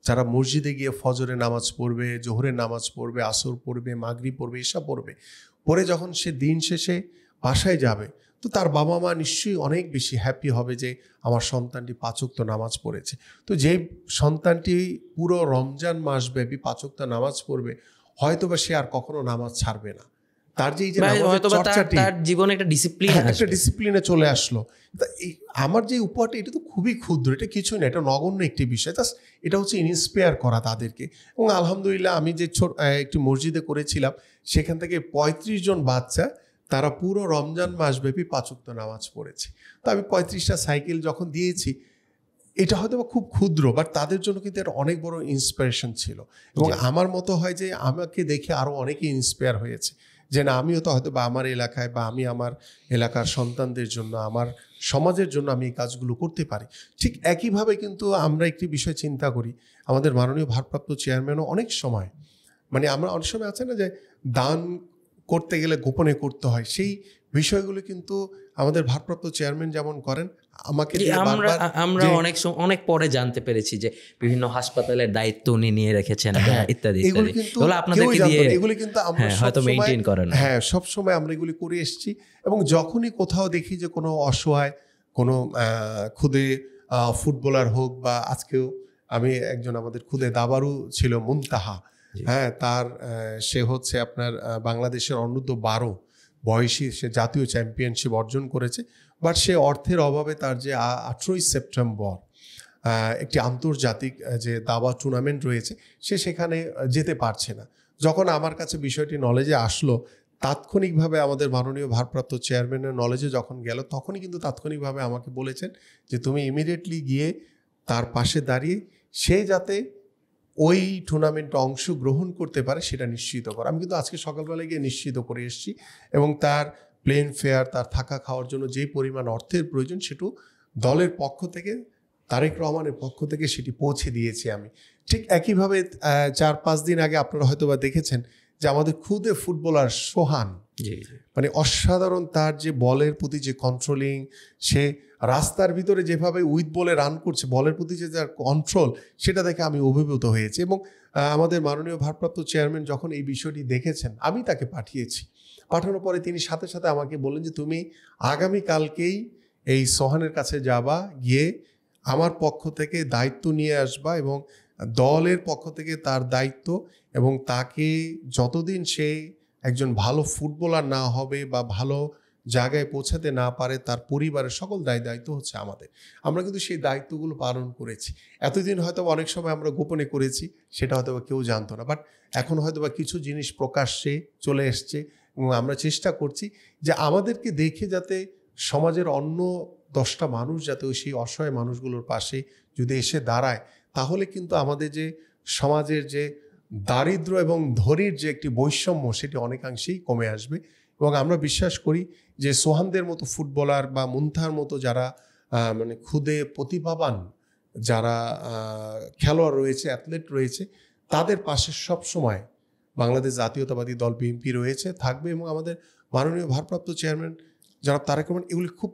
যারা মসজিদে গিয়ে ফজরে নামাজ পড়বে, জোহরের নামাজ পড়বে, আসর পড়বে, মাগরিব পড়বে, এসা পড়বে, পরে যখন সে দিন শেষে বাসায় যাবে, তো তার বাবা মা নিশ্চয়ই অনেক বেশি হ্যাপি হবে যে আমার সন্তানটি ৫ ওয়াক্ত নামাজ পড়েছে। তো যে সন্তানটি পুরো রমজান মাসব্যাপী ৫ ওয়াক্ত নামাজ পড়বে, হয়তোবা সে আর কখনো নামাজ ছাড়বে না। তার যে তার জীবনে একটা ডিসিপ্লিনে চলে আসলো। আমার যে উপহারটা, এটা তো খুবই ক্ষুদ্র, এটা কিছুই না, এটা নগণ্য একটি বিষয়। এটা হচ্ছে ইন্সপায়ার করা তাদেরকে। এবং আলহামদুলিল্লাহ আমি যে একটি মসজিদে করেছিলাম, সেখান থেকে ৩৫ জন বাচ্চা তারা পুরো রমজান মাসব্যাপী ৫ ওয়াক্ত নামাজ পড়েছে। তো আমি ৩৫টা সাইকেল যখন দিয়েছি, এটা হয়তো খুব ক্ষুদ্র, বাট তাদের জন্য কিন্তু এটা অনেক বড় ইন্সপিরেশন ছিল। এবং আমার মতো হয় যে আমাকে দেখে আরও অনেকে ইন্সপায়ার হয়েছে, যে না আমিও তো হয়তো বা আমার এলাকায় বা আমি আমার এলাকার সন্তানদের জন্য, আমার সমাজের জন্য আমি এই কাজগুলো করতে পারি। ঠিক একইভাবে কিন্তু আমরা একটি বিষয় চিন্তা করি, আমাদের মাননীয় ভারপ্রাপ্ত চেয়ারম্যানও অনেক সময়, মানে আমরা অনেক সময় আছে না যে দান করতে গেলে গোপনে করতে হয়, সেই বিষয়গুলো কিন্তু আমাদের ভারপ্রাপ্ত চেয়ারম্যান যেমন করেন, আমাকে জি, দিয়ে আমরা বারবার আমরা যে অনেক পরে জানতে পেরেছি যে বিভিন্ন হাসপাতালের দায়িত্ব উনি নিয়ে রেখেছেন হ্যাঁ, ইত্যাদি এগুলো ইত্যাদি, কিন্তু এগুলো কেউই আপনাদেরকে জানতো দিয়ে না। এগুলি কিন্তু আমরা হয়তো সবসময়, মেইনটেইন করেন। হ্যাঁ, সবসময় আমরা এগুলি করে এসেছি। এবং যখনই কোথাও দেখি যে কোনো অসহায় কোনো খুদে ফুটবলার হোক, বা আজকেও আমি একজন আমাদের খুদে দাবারু ছিল মুনতাহা, জি। হ্যাঁ, তার সে হচ্ছে আপনার বাংলাদেশের অনূর্ধ্ব-12 বয়সী, সে জাতীয় চ্যাম্পিয়নশিপ অর্জন করেছে, বাট সে অর্থের অভাবে তার যে 18ই সেপ্টেম্বর একটি আন্তর্জাতিক যে দাবা টুর্নামেন্ট রয়েছে, সে সেখানে যেতে পারছে না। যখন আমার কাছে বিষয়টি নলেজে আসলো, তাৎক্ষণিকভাবে আমাদের মাননীয় ভারপ্রাপ্ত চেয়ারম্যানের নলেজে যখন গেল, তখনই কিন্তু তাৎক্ষণিকভাবে আমাকে বলেছেন যে তুমি ইমিডিয়েটলি গিয়ে তার পাশে দাঁড়িয়ে সে যাতে ওই টুর্নামেন্টে অংশগ্রহণ করতে পারে সেটা নিশ্চিত করা। আমি কিন্তু আজকে সকালবেলায় গিয়ে নিশ্চিত করে এসেছি, এবং তার প্লেন ফেয়ার, তার থাকা খাওয়ার জন্য যেই পরিমাণ অর্থের প্রয়োজন, সেটু দলের পক্ষ থেকে, তারেক রহমানের পক্ষ থেকে সেটি পৌঁছে দিয়েছি আমি। ঠিক একইভাবে 4-5 দিন আগে আপনারা হয়তো বা দেখেছেন যে আমাদের খুদে ফুটবলার সোহান, মানে অসাধারণ, তার যে বলের প্রতি যে কন্ট্রোলিং, সে রাস্তার ভিতরে যেভাবে উইথ বলে রান করছে, বলের প্রতি যে তার কন্ট্রোল, সেটা দেখে আমি অভিভূত হয়েছি। এবং আমাদের মাননীয় ভারপ্রাপ্ত চেয়ারম্যান যখন এই বিষয়টি দেখেছেন, আমি তাকে পাঠিয়েছি। পাঠানোর পরে তিনি সাথে সাথে আমাকে বললেন যে তুমি আগামীকালকেই এই সোহানের কাছে যাবা, গিয়ে আমার পক্ষ থেকে দায়িত্ব নিয়ে আসবা, এবং দলের পক্ষ থেকে তার দায়িত্ব, এবং তাকে যতদিন সে একজন ভালো ফুটবলার না হবে বা ভালো জায়গায় পৌঁছাতে না পারে, তার পরিবারের সকল দায়িত্ব হচ্ছে আমাদের। আমরা কিন্তু সেই দায়িত্বগুলো পালন করেছি। এতদিন হয়তো অনেক সময় আমরা গোপনে করেছি, সেটা হয়তো বা কেউ জানতো না, বাট এখন হয়তো বা কিছু জিনিস প্রকাশ্যে চলে এসছে, এবং আমরা চেষ্টা করছি যে আমাদেরকে দেখে যাতে সমাজের অন্য 10টা মানুষ যাতে সেই অসহায় মানুষগুলোর পাশে যদি এসে দাঁড়ায়, তাহলে কিন্তু আমাদের যে সমাজের যে দারিদ্র এবং ধনীর যে একটি বৈষম্য, সেটি অনেকাংশেই কমে আসবে। এবং আমরা বিশ্বাস করি যে সোহানদের মতো ফুটবলার বা মুনতাহার মতো যারা মানে খুদে প্রতিভাবান যারা খেলোয়াড় রয়েছে, অ্যাথলেট রয়েছে, তাদের পাশে সবসময় বাংলাদেশ জাতীয়তাবাদী দল বিএনপি রয়েছে, থাকবে। এবং আমাদের মাননীয় ভারপ্রাপ্ত চেয়ারম্যান জনাব তারেক রহমান এগুলি খুব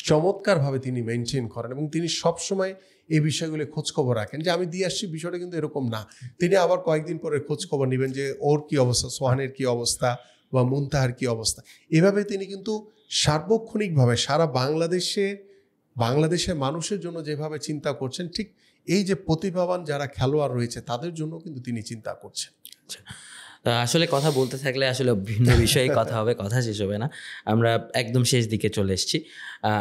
চমৎকারভাবে তিনি মেনটেন করেন, এবং তিনি সবসময় এই বিষয়গুলি খোঁজখবর রাখেন। যে আমি দিয়ে আসছি বিষয়টা কিন্তু এরকম না, তিনি আবার কয়েকদিন পরে খোঁজখবর নেবেন যে ওর কি অবস্থা, সোহানের কি অবস্থা, বা মুনতাহার কি অবস্থা। এভাবে তিনি কিন্তু সার্বক্ষণিকভাবে সারা বাংলাদেশের মানুষের জন্য যেভাবে চিন্তা করছেন, ঠিক এই যে প্রতিভাবান যারা খেলোয়াড় রয়েছে তাদের জন্য কিন্তু তিনি চিন্তা করছেন। আসলে কথা বলতে থাকলে আসলে ভিন্ন বিষয়ে কথা হবে, কথা শেষ হবে না। আমরা একদম শেষ দিকে চলে এসেছি।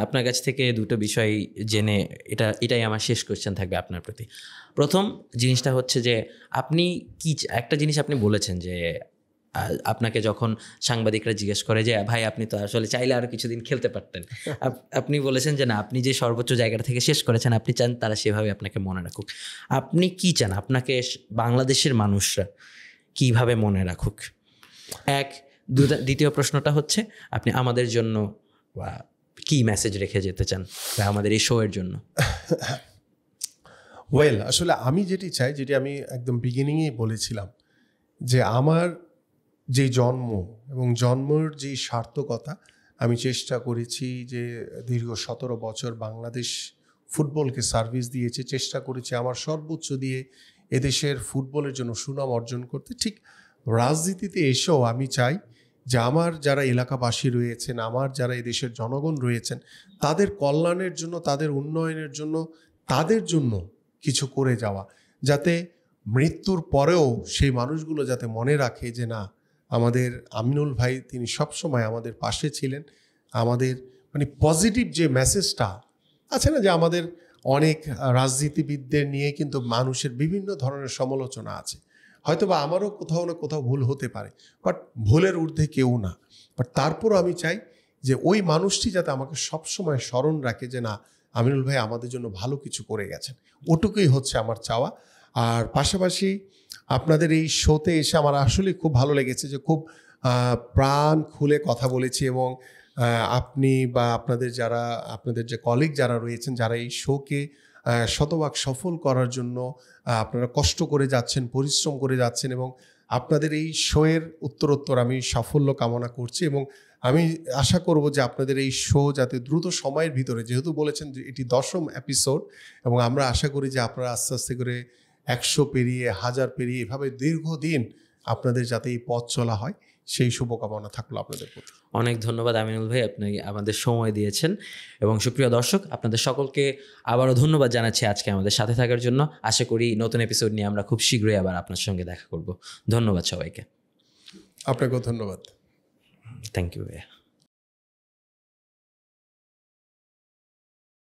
আপনার কাছ থেকে দুটো বিষয় জেনে এটাই আমার শেষ কোয়েশ্চেন থাকবে আপনার প্রতি। প্রথম জিনিসটা হচ্ছে যে আপনি একটা জিনিস আপনি বলেছেন যে আপনাকে যখন সাংবাদিকরা জিজ্ঞেস করে যে ভাই আপনি তো আসলে চাইলে আরও কিছুদিন খেলতে পারতেন, আপনি বলেছেন যে না, আপনি যে সর্বোচ্চ জায়গাটা থেকে শেষ করেছেন, আপনি চান তারা সেভাবে আপনাকে মনে রাখুক। আপনি কি চান আপনাকে বাংলাদেশের মানুষরা কিভাবে মনে রাখুক? দ্বিতীয় প্রশ্নটা হচ্ছে আপনি আমাদের জন্য কি মেসেজ রেখে যেতে চান বা আমাদের এই শো এর জন্য? ওয়েল, আসলে আমি যেটি চাই, যেটি আমি একদম বিগিনিংয়েই বলেছিলাম, যে আমার যে জন্ম এবং জন্মের যে সার্থকতা, আমি চেষ্টা করেছি যে দীর্ঘ 17 বছর বাংলাদেশ ফুটবলকে সার্ভিস দিয়েছে, চেষ্টা করেছি আমার সর্বোচ্চ দিয়ে এদেশের ফুটবলের জন্য সুনাম অর্জন করতে। ঠিক রাজনীতিতে এসেও আমি চাই যে আমার যারা এলাকাবাসী রয়েছেন, আমার যারা এদেশের জনগণ রয়েছেন, তাদের কল্যাণের জন্য, তাদের উন্নয়নের জন্য, তাদের জন্য কিছু করে যাওয়া, যাতে মৃত্যুর পরেও সেই মানুষগুলো যাতে মনে রাখে যে না, আমাদের আমিনুল ভাই তিনি সবসময় আমাদের পাশে ছিলেন। আমাদের মানে পজিটিভ যে মেসেজটা আছে না, যে আমাদের অনেক রাজনীতিবিদদের নিয়ে কিন্তু মানুষের বিভিন্ন ধরনের সমালোচনা আছে, হয়তো বা আমারও কোথাও না কোথাও ভুল হতে পারে, বাট ভুলের ঊর্ধ্বে কেউ না। বাট তারপরও আমি চাই যে ওই মানুষটি যাতে আমাকে সবসময় স্মরণ রাখে যে না, আমিনুল ভাই আমাদের জন্য ভালো কিছু করে গেছেন। ওটুকুই হচ্ছে আমার চাওয়া। আর পাশাপাশি আপনাদের এই শোতে এসে আমার আসলে খুব ভালো লেগেছে, যে খুব প্রাণ খুলে কথা বলেছি, এবং আপনি বা আপনাদের যে কলিগ যারা রয়েছেন, যারা এই শোকে শতভাগ সফল করার জন্য আপনারা কষ্ট করে যাচ্ছেন, পরিশ্রম করে যাচ্ছেন, এবং আপনাদের এই শোয়ের উত্তরোত্তর আমি সাফল্য কামনা করছি এবং আমি আশা করব যে আপনাদের এই শো যাতে দ্রুত সময়ের ভিতরে, যেহেতু বলেছেন যে এটি 10ম এপিসোড, এবং আমরা আশা করি যে আপনারা আস্তে আস্তে করে 100 পেরিয়ে 1000 পেরিয়ে এভাবে দীর্ঘদিন আপনাদের যাতে এই পথ চলা হয়, সেই শুভকামনা থাকলো আপনাদের প্রতি। অনেক ধন্যবাদ আমিনুল ভাই, আপনি আমাদের সময় দিয়েছেন। এবং সুপ্রিয় দর্শক, আপনাদের সকলকে আবারও ধন্যবাদ জানাচ্ছি আজকে আমাদের সাথে থাকার জন্য। আশা করি নতুন এপিসোড নিয়ে আমরা খুব শীঘ্রই আবার আপনার সঙ্গে দেখা করব। ধন্যবাদ সবাইকে। আপনাকেও ধন্যবাদ। থ্যাংক ইউ ভাইয়া।